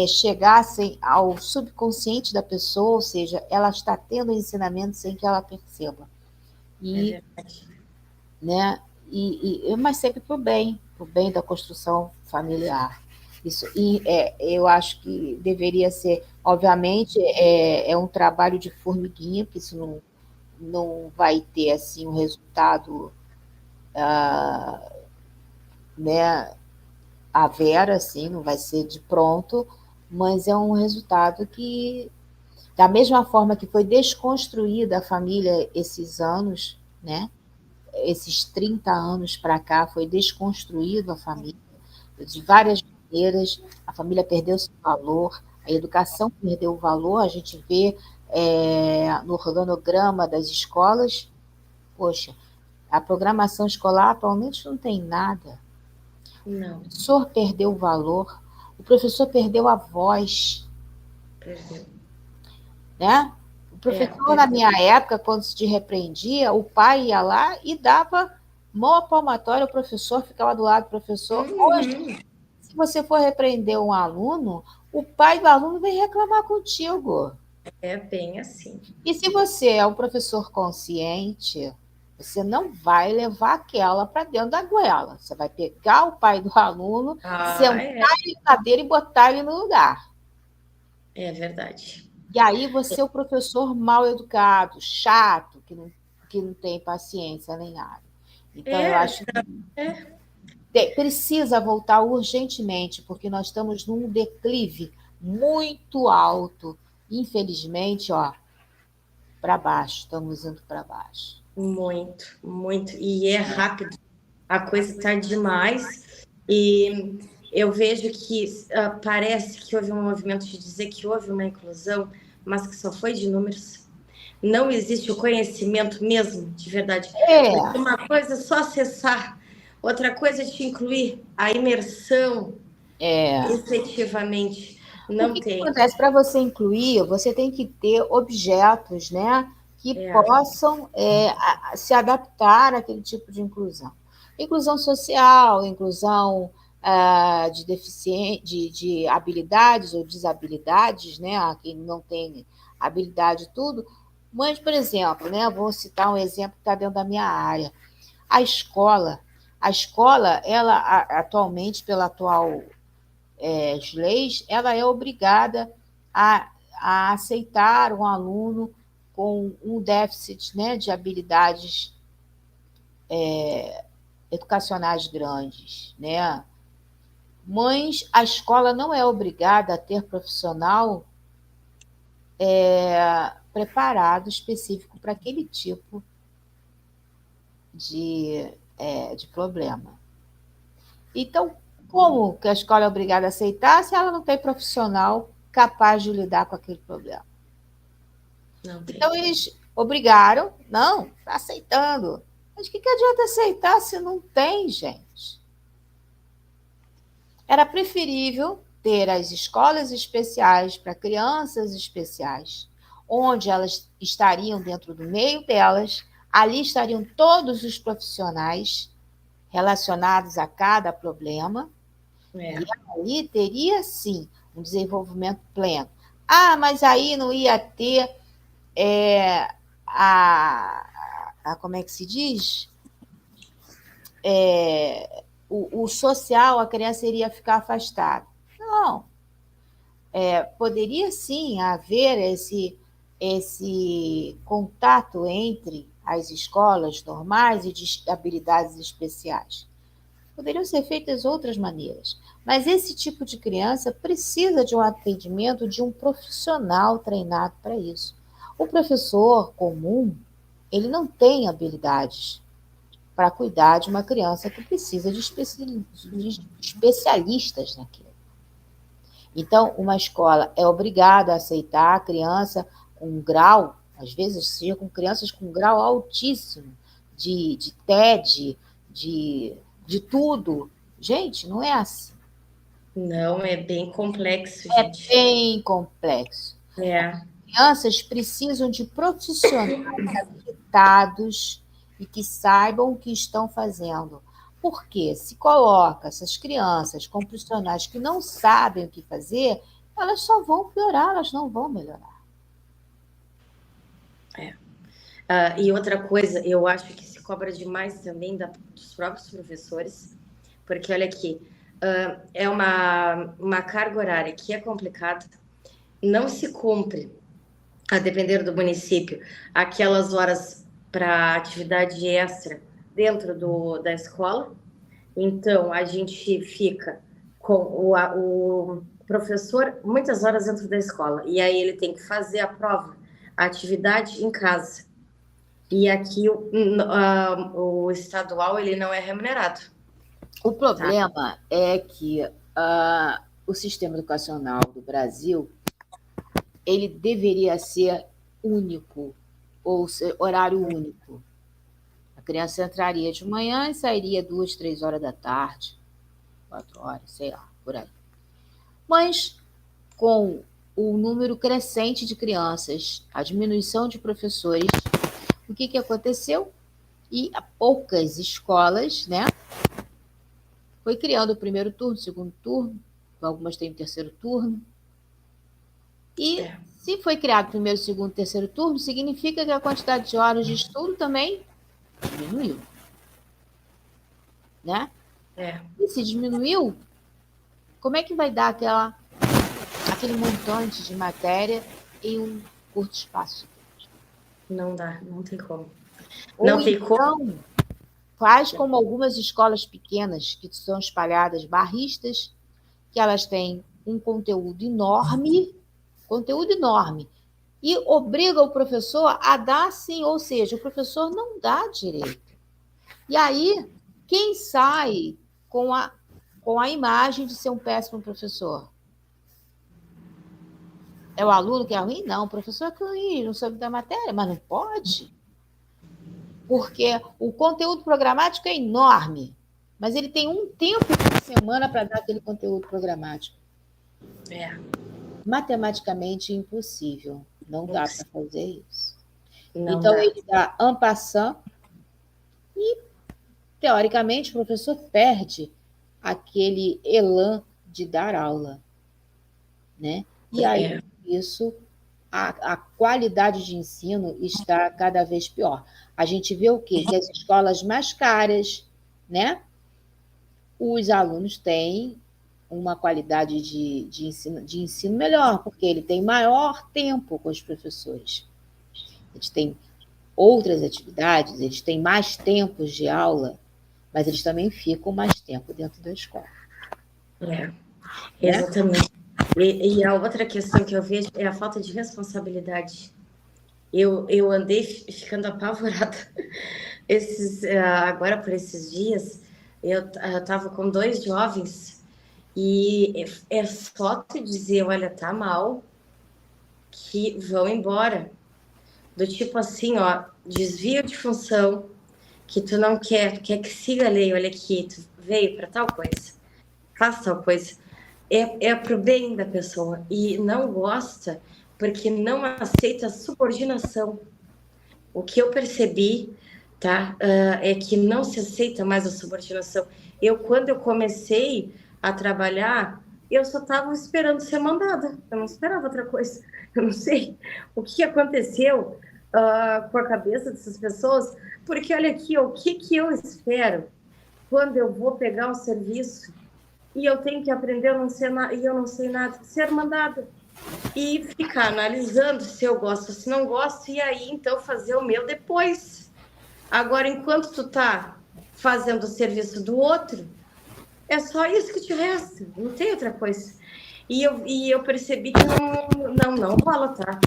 chegassem ao subconsciente da pessoa, ou seja, ela está tendo ensinamento sem que ela perceba. Mas sempre para o bem da construção familiar. Isso, eu acho que deveria ser, obviamente, um trabalho de formiguinha, porque isso não vai ter assim um resultado à vera, assim, não vai ser de pronto, mas é um resultado que, da mesma forma que foi desconstruída a família esses anos, né? Esses 30 anos para cá, foi desconstruído a família de várias maneiras, a família perdeu seu valor, a educação perdeu o valor, a gente vê no organograma das escolas, poxa, a programação escolar atualmente não tem nada. Não. O professor perdeu o valor, o professor perdeu a voz. Perdeu. Né? O professor, na minha época, quando se te repreendia, o pai ia lá e dava mão à palmatória, o professor ficava do lado do professor. Hoje, se você for repreender um aluno, o pai do aluno vem reclamar contigo. É bem assim. E se você é um professor consciente, você não vai levar aquela para dentro da goela. Você vai pegar o pai do aluno, sentar ele na cadeira e botar ele no lugar. É verdade. E aí você é o professor mal educado, chato, que não tem paciência nem nada. Então, eu acho que Precisa voltar urgentemente, porque nós estamos num declive muito alto. Infelizmente, ó, para baixo, estamos indo para baixo. Muito, muito. E é rápido. A coisa está demais. E eu vejo que parece que houve um movimento de dizer que houve uma inclusão, mas que só foi de números. Não existe o conhecimento mesmo, de verdade. Porque uma coisa é só acessar, outra coisa é te incluir, a imersão, efetivamente, O não que tem. acontece? Para você incluir, você tem que ter objetos, né, que possam se adaptar àquele tipo de inclusão. Inclusão social, inclusão de deficiente, de habilidades ou desabilidades, né, quem não tem habilidade tudo. Mas, por exemplo, né, vou citar um exemplo que está dentro da minha área. A escola, ela atualmente, pela atual as leis, ela é obrigada a aceitar um aluno com um déficit, né, de habilidades educacionais grandes, né? Mas a escola não é obrigada a ter profissional preparado específico para aquele tipo de problema. Então, como que a escola é obrigada a aceitar se ela não tem profissional capaz de lidar com aquele problema? Então, eles obrigaram, não, está aceitando. Mas o que adianta aceitar se não tem, gente? Era preferível ter as escolas especiais para crianças especiais, onde elas estariam dentro do meio delas, ali estariam todos os profissionais relacionados a cada problema, e ali teria, sim, um desenvolvimento pleno. Ah, mas aí não ia ter como é que se diz? O social, a criança iria ficar afastada. Não. Poderia sim haver esse contato entre as escolas normais e de habilidades especiais. Poderiam ser feitas outras maneiras. Mas esse tipo de criança precisa de um atendimento de um profissional treinado para isso. O professor comum, ele não tem habilidades para cuidar de uma criança que precisa de especialistas naquilo. Então, uma escola é obrigada a aceitar a criança com um grau, às vezes seja com crianças com um grau altíssimo de TED, de tudo. Gente, não é assim. Não, é bem complexo, É gente. bem complexo. Crianças precisam de profissionais habilitados e que saibam o que estão fazendo. Porque se coloca essas crianças com profissionais que não sabem o que fazer, elas só vão piorar, elas não vão melhorar. E outra coisa, eu acho que se cobra demais também dos próprios professores, porque olha aqui, é uma carga horária que é complicada, não se cumpre, a depender do município, aquelas horas para atividade extra dentro da escola. Então, a gente fica com o professor muitas horas dentro da escola, e aí ele tem que fazer a prova, a atividade em casa. E aqui o estadual ele não é remunerado. O problema é que o sistema educacional do Brasil ele deveria ser único, ou ser horário único. A criança entraria de manhã e sairia 2, 3 horas da tarde, 4 horas, sei lá, por aí. Mas com o número crescente de crianças, a diminuição de professores, o que aconteceu? E poucas escolas, né? Foi criando o primeiro turno, o segundo turno, algumas têm o terceiro turno. E se foi criado o primeiro, segundo, terceiro turno, significa que a quantidade de horas de estudo também diminuiu. Né? E se diminuiu, como é que vai dar aquele montante de matéria em um curto espaço? Não dá, não tem como. Não tem como. Faz como algumas escolas pequenas que são espalhadas, barristas, que elas têm um conteúdo enorme, e obriga o professor a dar sim, ou seja, o professor não dá direito. E aí, quem sai com a imagem de ser um péssimo professor? É o aluno que é ruim? Não, o professor que é ruim, não sabe da matéria, mas não pode. Porque o conteúdo programático é enorme, mas ele tem um tempo por semana para dar aquele conteúdo programático. Matematicamente impossível. Não dá para fazer isso. Não então, dá. ele dá en passant e, teoricamente, o professor perde aquele elan de dar aula. Né? E aí, isso, a qualidade de ensino está cada vez pior. A gente vê o quê? Que as escolas mais caras, né? Os alunos têm uma qualidade de ensino melhor, porque ele tem maior tempo com os professores. Eles têm outras atividades, eles têm mais tempos de aula, mas eles também ficam mais tempo dentro da escola. Exatamente. E a outra questão que eu vejo é a falta de responsabilidade. Eu andei ficando apavorada agora por esses dias. Eu estava com 2 jovens e é só tu dizer, olha, tá mal, que vão embora. Do tipo assim, ó, desvio de função, que tu não quer que siga a lei, olha aqui, tu veio para tal coisa, faz tal coisa. É pro bem da pessoa. E não gosta porque não aceita a subordinação. O que eu percebi, tá, é que não se aceita mais a subordinação. Quando eu comecei a trabalhar, eu só estava esperando ser mandada. Eu não esperava outra coisa. Eu não sei o que aconteceu com a cabeça dessas pessoas, porque olha aqui, o que eu espero quando eu vou pegar um serviço e eu tenho que aprender, e eu não sei nada, ser mandada. E ficar analisando se eu gosto, se não gosto, e aí então fazer o meu depois. Agora, enquanto tu tá fazendo o serviço do outro, é só isso que te resta, não tem outra coisa. E eu percebi que não rola, tá?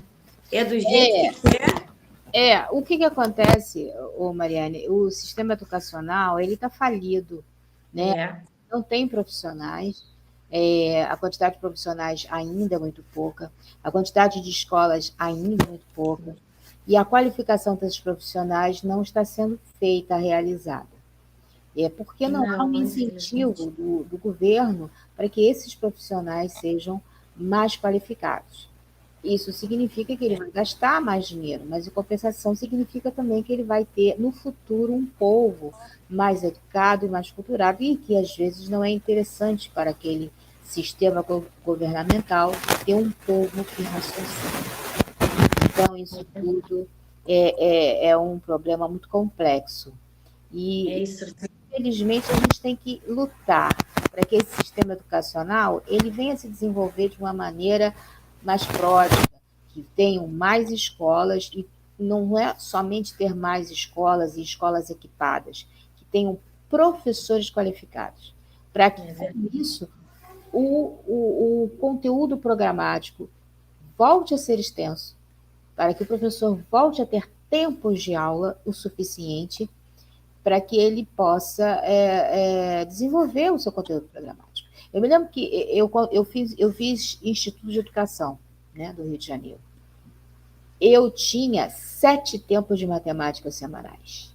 É do jeito que quer. O que acontece, Mariane? O sistema educacional ele está falido, né? Não tem profissionais, a quantidade de profissionais ainda é muito pouca, a quantidade de escolas ainda é muito pouca, e a qualificação desses profissionais não está sendo feita, realizada. Porque não há um incentivo do governo para que esses profissionais sejam mais qualificados. Isso significa que ele vai gastar mais dinheiro, mas em compensação significa também que ele vai ter no futuro um povo mais educado e mais culturado, e que às vezes não é interessante para aquele sistema governamental ter um povo que raciocina. Então, isso tudo é um problema muito complexo. E, infelizmente, a gente tem que lutar para que esse sistema educacional ele venha se desenvolver de uma maneira mais pródiga, que tenham mais escolas, e não é somente ter mais escolas e escolas equipadas, que tenham professores qualificados, para que, com isso, o conteúdo programático volte a ser extenso, para que o professor volte a ter tempos de aula o suficiente para que ele possa desenvolver o seu conteúdo programático. Eu me lembro que eu fiz Instituto de Educação, né, do Rio de Janeiro. Eu tinha 7 tempos de matemática semanais.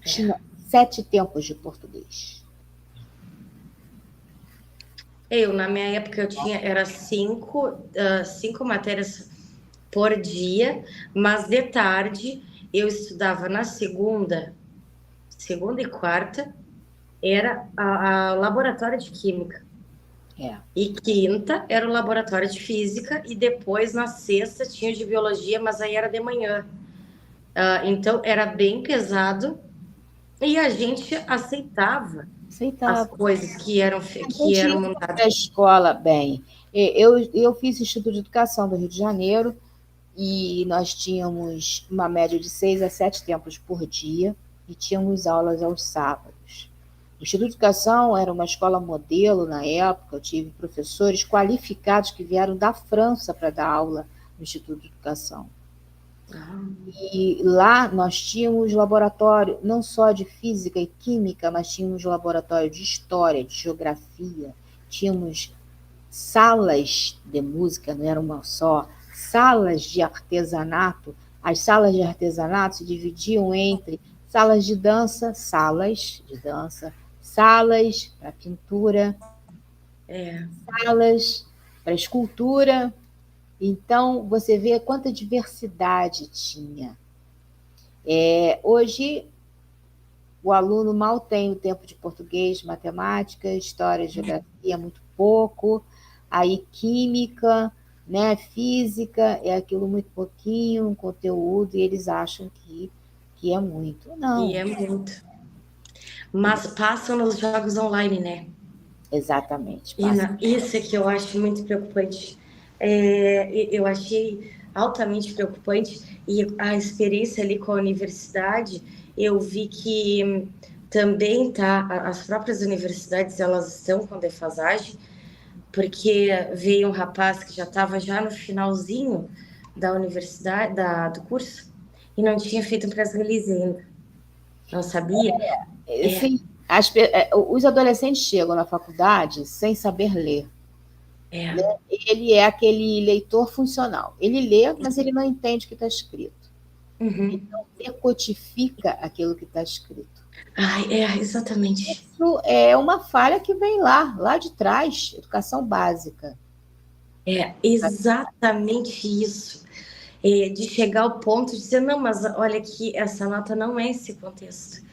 Tinha 7 tempos de português. Na minha época, era 5 matérias por dia, mas de tarde eu estudava na segunda e quarta, era a laboratório de química. E quinta era o laboratório de física, e depois na sexta tinha o de biologia, mas aí era de manhã. Então era bem pesado, e a gente aceitava as coisas que eram montadas. A escola, bem, eu fiz Instituto de Educação do Rio de Janeiro, e nós tínhamos uma média de 6 a 7 tempos por dia e tínhamos aulas aos sábados. O Instituto de Educação era uma escola modelo na época, eu tive professores qualificados que vieram da França para dar aula no Instituto de Educação. E lá nós tínhamos laboratório não só de física e química, mas tínhamos laboratório de história, de geografia, tínhamos salas de música, não era uma só, salas de artesanato. As salas de artesanato se dividiam entre salas de dança, salas para pintura, salas para escultura. Então, você vê quanta diversidade tinha. Hoje, o aluno mal tem o tempo de português, matemática, história, geografia, muito pouco. Aí, química, né, física, é aquilo muito pouquinho, um conteúdo, e eles acham que é muito. Não. E é muito. Mas passam nos jogos online, né? Exatamente. Isso é que eu acho muito preocupante. Eu achei altamente preocupante, e a experiência ali com a universidade, eu vi que também as próprias universidades, elas estão com defasagem, porque veio um rapaz que já estava já no finalzinho da universidade, do curso, e não tinha feito um pré-release ainda. Não sabia? Sim, os adolescentes chegam na faculdade sem saber ler. Né? Ele é aquele leitor funcional. Ele lê, mas ele não entende o que está escrito. Ele não decodifica aquilo que está escrito. Exatamente. Isso é uma falha que vem lá de trás, educação básica. É exatamente isso. De chegar ao ponto de dizer, não, mas olha aqui, essa nota não é esse contexto.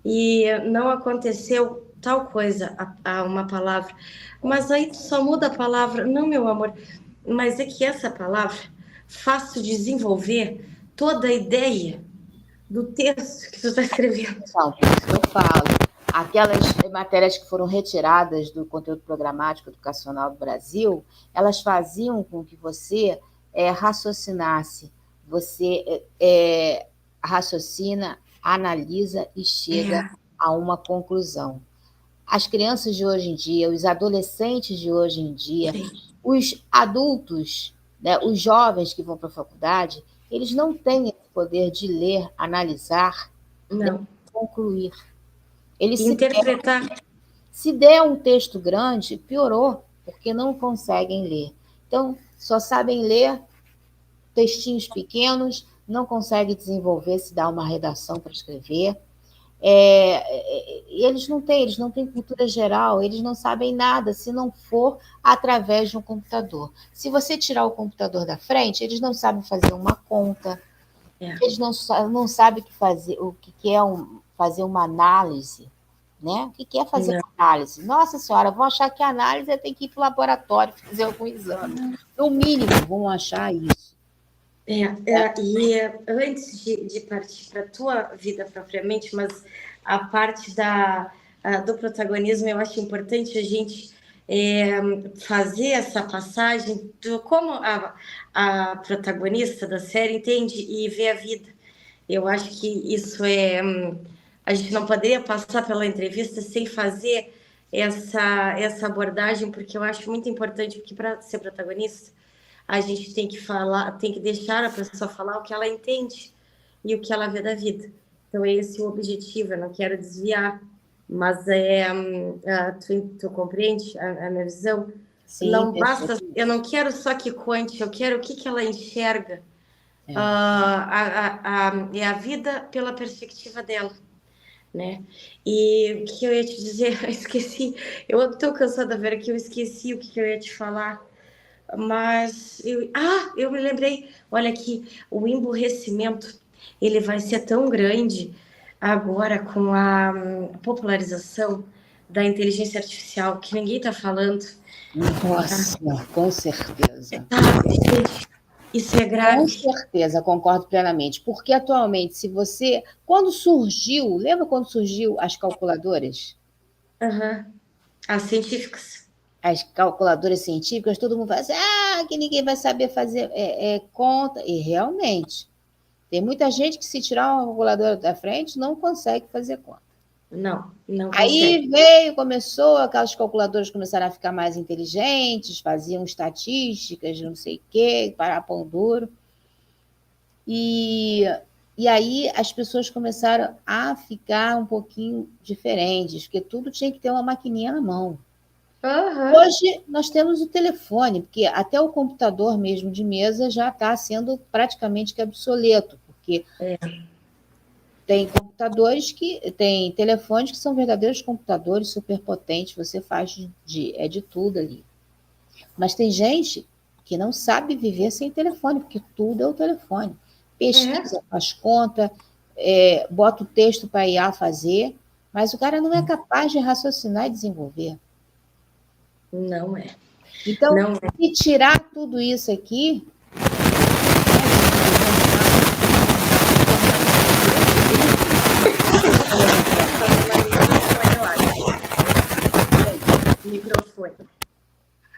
E não aconteceu tal coisa, uma palavra. Mas aí tu só muda a palavra. Não, meu amor, mas é que essa palavra faz tu desenvolver toda a ideia do texto que tu está escrevendo. Então, por isso que eu falo. Aquelas matérias que foram retiradas do conteúdo programático educacional do Brasil, elas faziam com que você raciocinasse. Você raciocina, analisa e chega a uma conclusão. As crianças de hoje em dia, os adolescentes de hoje em dia, os adultos, né, os jovens que vão para a faculdade, eles não têm esse poder de ler, analisar, não, concluir. Eles interpretar. Se der um texto grande, piorou, porque não conseguem ler. Então, só sabem ler textinhos pequenos, não conseguem desenvolver, se dá uma redação para escrever. Eles não têm cultura geral, eles não sabem nada se não for através de um computador. Se você tirar o computador da frente, eles não sabem fazer uma conta, eles não sabem o que é fazer uma análise, né? O que é fazer uma análise? Nossa Senhora, vão achar que a análise tem que ir para o laboratório fazer algum exame. No mínimo, vão achar isso. E antes de partir para a tua vida propriamente, mas a parte do protagonismo, eu acho importante a gente fazer essa passagem do como a protagonista da série entende e vê a vida. Eu acho que isso a gente não poderia passar pela entrevista sem fazer essa abordagem, porque eu acho muito importante, porque para ser protagonista, a gente tem que falar, tem que deixar a pessoa falar o que ela entende e o que ela vê da vida. Então, esse é o objetivo, eu não quero desviar, mas tu compreende a minha visão? Sim, não basta, eu não quero só que conte, eu quero o que ela enxerga. É a vida pela perspectiva dela, né? E o que eu ia te dizer, eu esqueci, eu estou cansada, Vera, que eu esqueci o que eu ia te falar, mas eu me lembrei, olha aqui, o emburrecimento, ele vai ser tão grande agora com a popularização da inteligência artificial, que ninguém está falando. Nossa, com certeza. Isso é grave. Com certeza, concordo plenamente. Porque atualmente, lembra quando surgiu as calculadoras? As científicas. as calculadoras científicas, todo mundo fala assim, que ninguém vai saber fazer conta. E realmente, tem muita gente que se tirar uma calculadora da frente, não consegue fazer conta. Não, não consegue. Aí começou, aquelas calculadoras começaram a ficar mais inteligentes, faziam estatísticas, não sei o quê, para pão duro. E aí as pessoas começaram a ficar um pouquinho diferentes, porque tudo tinha que ter uma maquininha na mão. Uhum. Hoje nós temos o telefone, porque até o computador mesmo de mesa já está sendo praticamente que obsoleto, porque tem computadores tem telefones que são verdadeiros computadores superpotentes, você faz de tudo ali. Mas tem gente que não sabe viver sem telefone, porque tudo é o telefone. Pesquisa, faz conta, bota o texto para a IA fazer, mas o cara não é capaz de raciocinar e desenvolver. Não é. Então, Não é. se tirar tudo isso aqui, Microfone.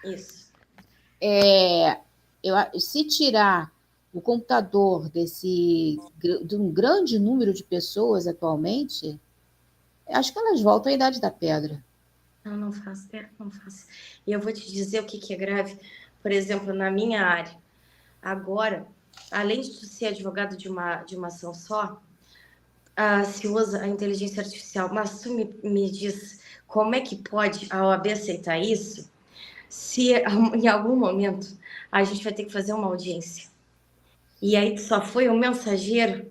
Isso. Se tirar o computador de um grande número de pessoas atualmente, acho que elas voltam à Idade da Pedra. Não faço. Não faço. E eu vou te dizer o que é grave. Por exemplo, na minha área, agora, além de tu ser advogado de uma ação só, se usa a inteligência artificial. Mas tu me diz como é que pode a OAB aceitar isso se em algum momento a gente vai ter que fazer uma audiência? E aí tu só foi um mensageiro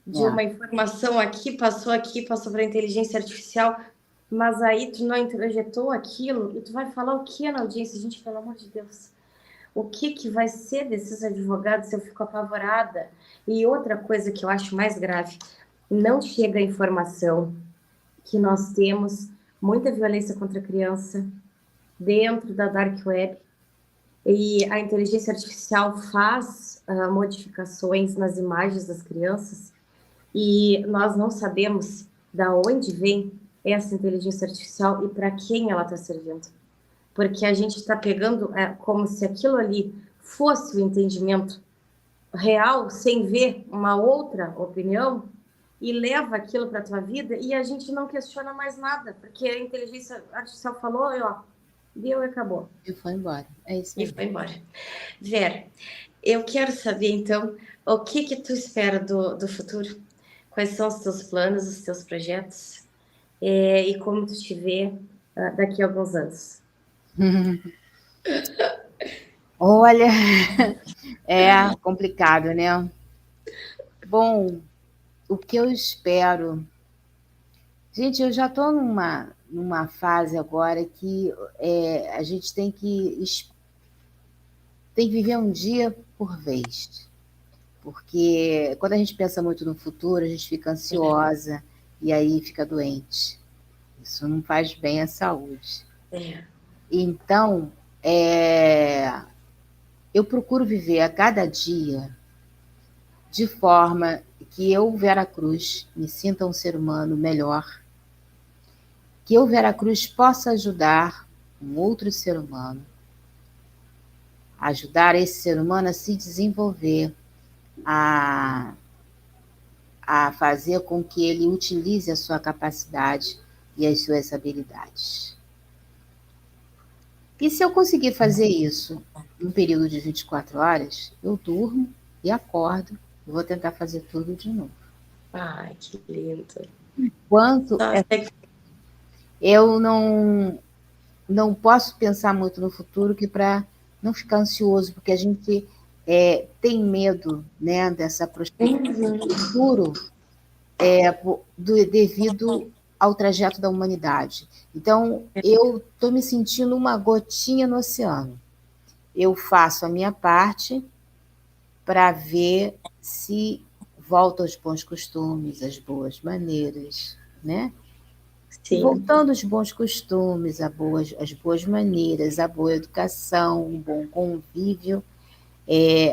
de uma informação aqui, passou para a inteligência artificial, mas aí tu não introjetou aquilo e tu vai falar o que na audiência? Gente, pelo amor de Deus. O que vai ser desses advogados? Eu fico apavorada. E outra coisa que eu acho mais grave, não chega a informação que nós temos muita violência contra a criança dentro da dark web, e a inteligência artificial faz modificações nas imagens das crianças, e nós não sabemos da onde vem essa inteligência artificial e para quem ela está servindo. Porque a gente está pegando como se aquilo ali fosse o entendimento real, sem ver uma outra opinião, e leva aquilo para a tua vida, e a gente não questiona mais nada, porque a inteligência artificial falou, e ó, deu e acabou. E foi embora. É isso aí. E foi embora. Vera, eu quero saber, então, o que tu espera do futuro? Quais são os teus planos, os teus projetos? E como tu te vê daqui a alguns anos? Olha, é complicado, né? Bom, o que eu espero... Gente, eu já estou numa fase agora que a gente tem que viver um dia por vez. Porque quando a gente pensa muito no futuro, a gente fica ansiosa e aí fica doente. Isso não faz bem à saúde. Então, eu procuro viver a cada dia de forma que eu, Vera Cruz, me sinta um ser humano melhor, que eu, Vera Cruz, possa ajudar um outro ser humano, ajudar esse ser humano a se desenvolver, a fazer com que ele utilize a sua capacidade e as suas habilidades. E se eu conseguir fazer isso num período de 24 horas, eu durmo e acordo e vou tentar fazer tudo de novo. Ai, que lindo. Enquanto eu não posso pensar muito no futuro, que para não ficar ansioso, porque a gente tem medo, né, dessa prospectiva do futuro devido ao trajeto da humanidade. Então, eu estou me sentindo uma gotinha no oceano. Eu faço a minha parte para ver se volta aos bons costumes, às boas maneiras, né? Sim. Voltando aos bons costumes, às boas maneiras, à boa educação, um bom convívio,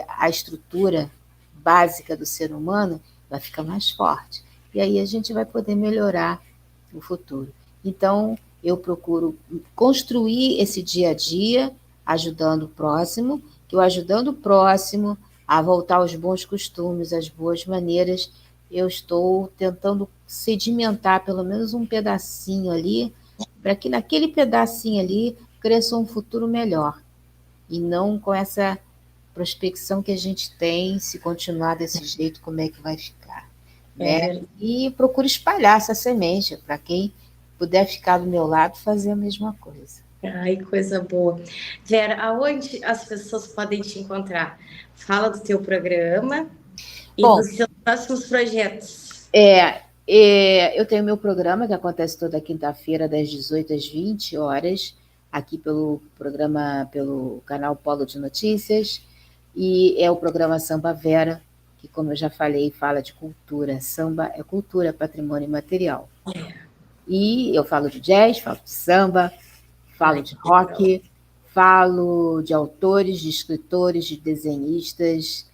a estrutura básica do ser humano vai ficar mais forte. E aí a gente vai poder melhorar o futuro. Então, eu procuro construir esse dia a dia, ajudando o próximo, que eu ajudando o próximo a voltar aos bons costumes, às boas maneiras, eu estou tentando sedimentar pelo menos um pedacinho ali, para que naquele pedacinho ali cresça um futuro melhor, e não com essa prospecção que a gente tem, se continuar desse jeito, como é que vai ficar, É né? verdade. E procuro espalhar essa semente para quem puder ficar do meu lado, fazer a mesma coisa. Ai, coisa boa. Vera, aonde as pessoas podem te encontrar? Fala do teu programa e Bom, dos seus próximos projetos. eu tenho meu programa que acontece toda quinta-feira, das 18 às 20 horas, aqui pelo programa, pelo canal Polo de Notícias, e é o programa Samba Vera, que, como eu já falei, fala de cultura. Samba é cultura, é patrimônio imaterial. E eu falo de jazz, falo de samba, falo Ai, de que legal. rock, falo de autores, de escritores, de desenhistas.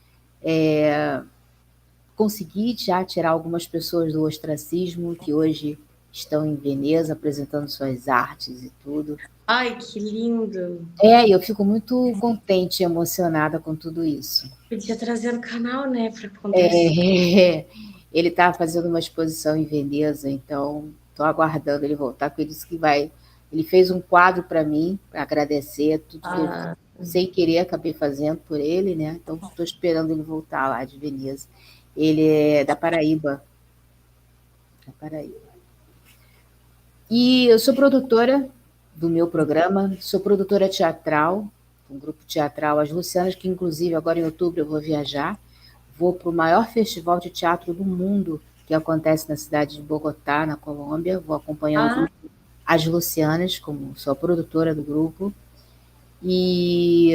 Consegui já tirar algumas pessoas do ostracismo, que hoje estão em Veneza apresentando suas artes e tudo. Ai, que lindo. Eu fico muito contente e emocionada com tudo isso. Podia trazer no canal, né, para contar isso. É, ele está fazendo uma exposição em Veneza, então estou aguardando ele voltar, porque ele disse que vai. Ele fez um quadro para mim, para agradecer, tudo que eu, Ah, sem querer, acabei fazendo por ele, né? Então estou esperando ele voltar lá de Veneza. Ele é da Paraíba. Da Paraíba. E eu sou produtora do meu programa, sou produtora teatral, um grupo teatral As Lucianas, que inclusive agora em outubro eu vou viajar. Vou para o maior festival de teatro do mundo, que acontece na cidade de Bogotá, na Colômbia. Vou acompanhando o ah, grupo As Lucianas, como sou a produtora do grupo. E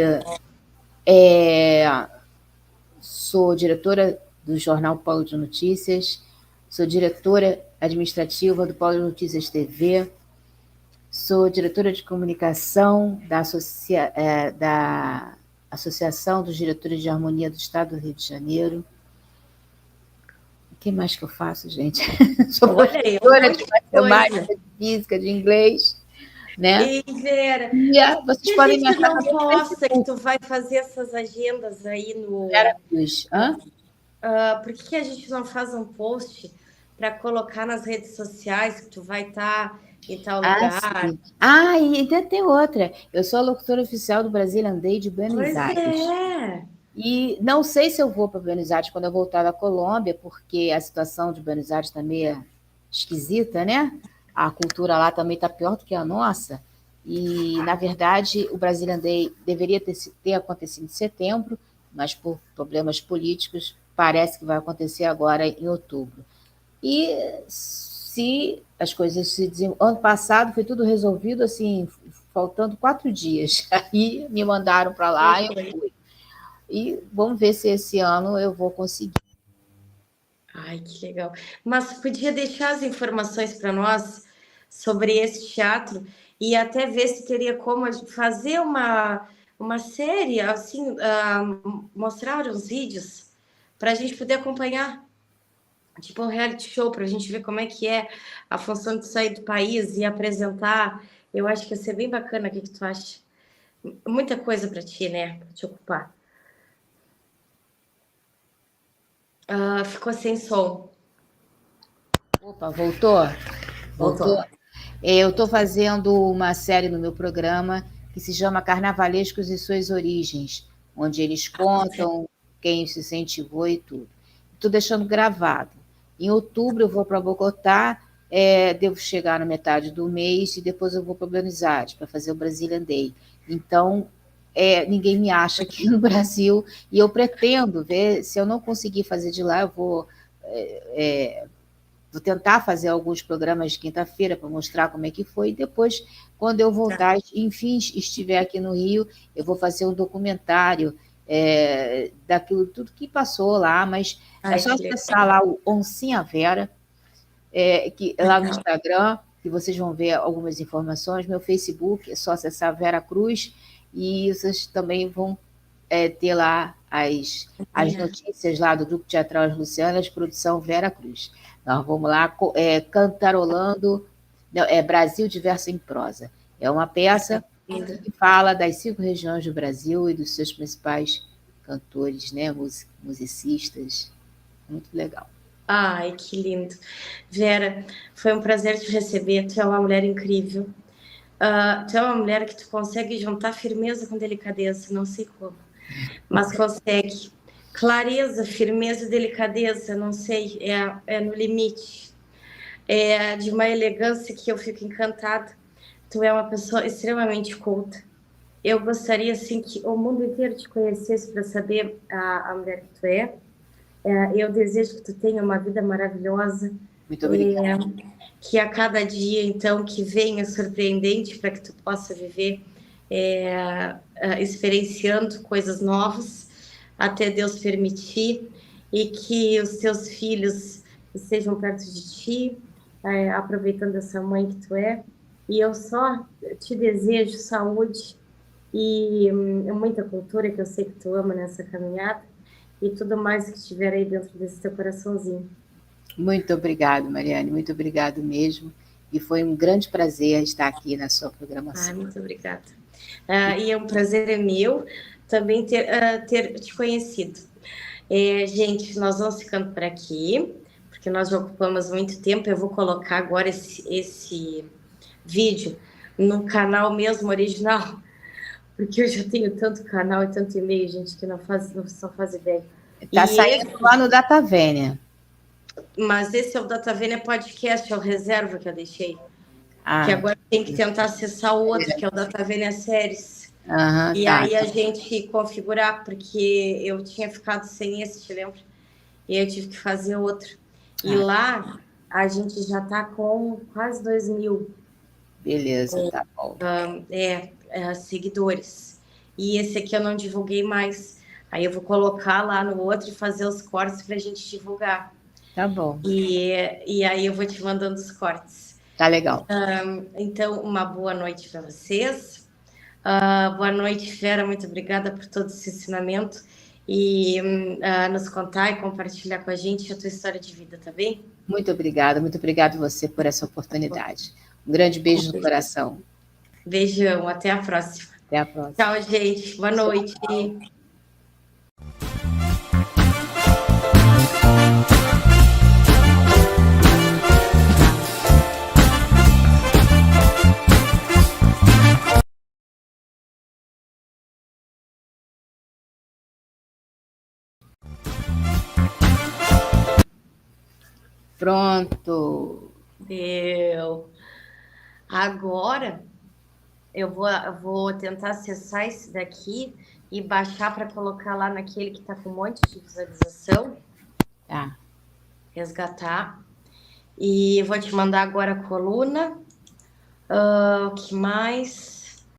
sou diretora do jornal Polo de Notícias, sou diretora administrativa do Polo de Notícias TV, sou diretora de comunicação da Associação dos Diretores de Harmonia do Estado do Rio de Janeiro. O que mais que eu faço, gente? Sou olha aí, um professora monte de de matemática, coisa. de física, de inglês, né? E, Vera, E por vocês que a podem me gente achar não também no posta que Facebook, tu vai fazer essas agendas aí Vera no. Cruz. Hã? Por que a gente não faz um post para colocar nas redes sociais que tu vai estar em tal Ah, lugar? sim. Ah, e ainda tem outra. Eu sou a locutora oficial do Brazilian Day de Buenos Pois Aires. é. E não sei se eu vou para Buenos Aires quando eu voltar da Colômbia, porque a situação de Buenos Aires está meio esquisita, né? A cultura lá também está pior do que a nossa. E, na verdade, o Brazilian Day deveria ter acontecido em setembro, mas por problemas políticos parece que vai acontecer agora em outubro. E se as coisas se ano passado foi tudo resolvido assim, faltando 4 dias. Aí me mandaram para lá e eu fui. E vamos ver se esse ano eu vou conseguir. Ai, que legal. Mas podia deixar as informações para nós sobre esse teatro e até ver se teria como fazer uma série, assim, mostrar uns vídeos para a gente poder acompanhar, tipo um reality show, para a gente ver como é que é a função de sair do país e apresentar. Eu acho que ia ser bem bacana. O que tu acha? Muita coisa para ti, né? Para te ocupar. Ficou sem som. Opa, voltou? Voltou? Voltou. Eu estou fazendo uma série no meu programa que se chama Carnavalescos e Suas Origens, onde eles contam quem se incentivou e tudo. Estou deixando gravado. Em outubro eu vou para Bogotá, devo chegar na metade do mês e depois eu vou para Buenos Aires para fazer o Brazilian Day. Então, ninguém me acha aqui no Brasil e eu pretendo ver, se eu não conseguir fazer de lá, eu vou tentar fazer alguns programas de quinta-feira para mostrar como é que foi. E depois, quando eu voltar, enfim, estiver aqui no Rio, eu vou fazer um documentário daquilo tudo que passou lá. Mas é Ai, só que acessar legal. lá o Oncinha Vera, lá no Legal. Instagram, que vocês vão ver algumas informações. Meu Facebook é só acessar Vera Cruz e vocês também vão ter lá as notícias lá do Grupo Teatral As Lucianas, produção Vera Cruz. Nós vamos lá cantarolando Não, é Brasil Diverso em Prosa. É uma peça que fala das 5 regiões do Brasil e dos seus principais cantores, né, musicistas. Muito legal. Ai, que lindo. Vera, foi um prazer te receber. Tu é uma mulher incrível. Tu é uma mulher que tu consegue juntar firmeza com delicadeza, não sei como, mas consegue. Clareza, firmeza e delicadeza, não sei, é no limite. É de uma elegância que eu fico encantada. Tu é uma pessoa extremamente culta. Eu gostaria, assim, que o mundo inteiro te conhecesse para saber a mulher que tu é. Eu desejo que tu tenha uma vida maravilhosa. Muito obrigada. Que a cada dia, então, que venha surpreendente para que tu possa viver experienciando coisas novas, até Deus permitir, e que os teus filhos estejam perto de ti, aproveitando essa mãe que tu é. E eu só te desejo saúde e muita cultura, que eu sei que tu ama nessa caminhada, e tudo mais que estiver aí dentro desse teu coraçãozinho. Muito obrigado, Mariane, muito obrigado mesmo. E foi um grande prazer estar aqui na sua programação. Muito obrigada. E é um prazer é meu também ter te conhecido. Gente, nós vamos ficando por aqui, porque nós já ocupamos muito tempo. Eu vou colocar agora esse vídeo no canal mesmo original, porque eu já tenho tanto canal e tanto e-mail, gente, que não faz ideia. Está saindo lá no Datavênia. Mas esse é o Datavênia Podcast, é o reserva que eu deixei. Que agora tem que tentar acessar o outro, que é o Datavênia Séries. E aí a gente configurar, porque eu tinha ficado sem esse, te lembra? E aí eu tive que fazer outro. E lá a gente já está com quase 2.000. Beleza, tá bom. Seguidores. E esse aqui eu não divulguei mais. Aí eu vou colocar lá no outro e fazer os cortes para a gente divulgar. Tá bom. E aí eu vou te mandando os cortes. Tá legal. Então, uma boa noite para vocês. Boa noite, Vera. Muito obrigada por todo esse ensinamento e nos contar e compartilhar com a gente a tua história de vida, tá bem? Muito obrigada você por essa oportunidade. Um grande beijo no coração. Beijão, até a próxima. Até a próxima. Tchau, gente. Boa noite. Pronto. Deu. Agora eu vou tentar acessar esse daqui e baixar para colocar lá naquele que está com um monte de visualização. Tá. Resgatar. E vou te mandar agora a coluna. O que mais?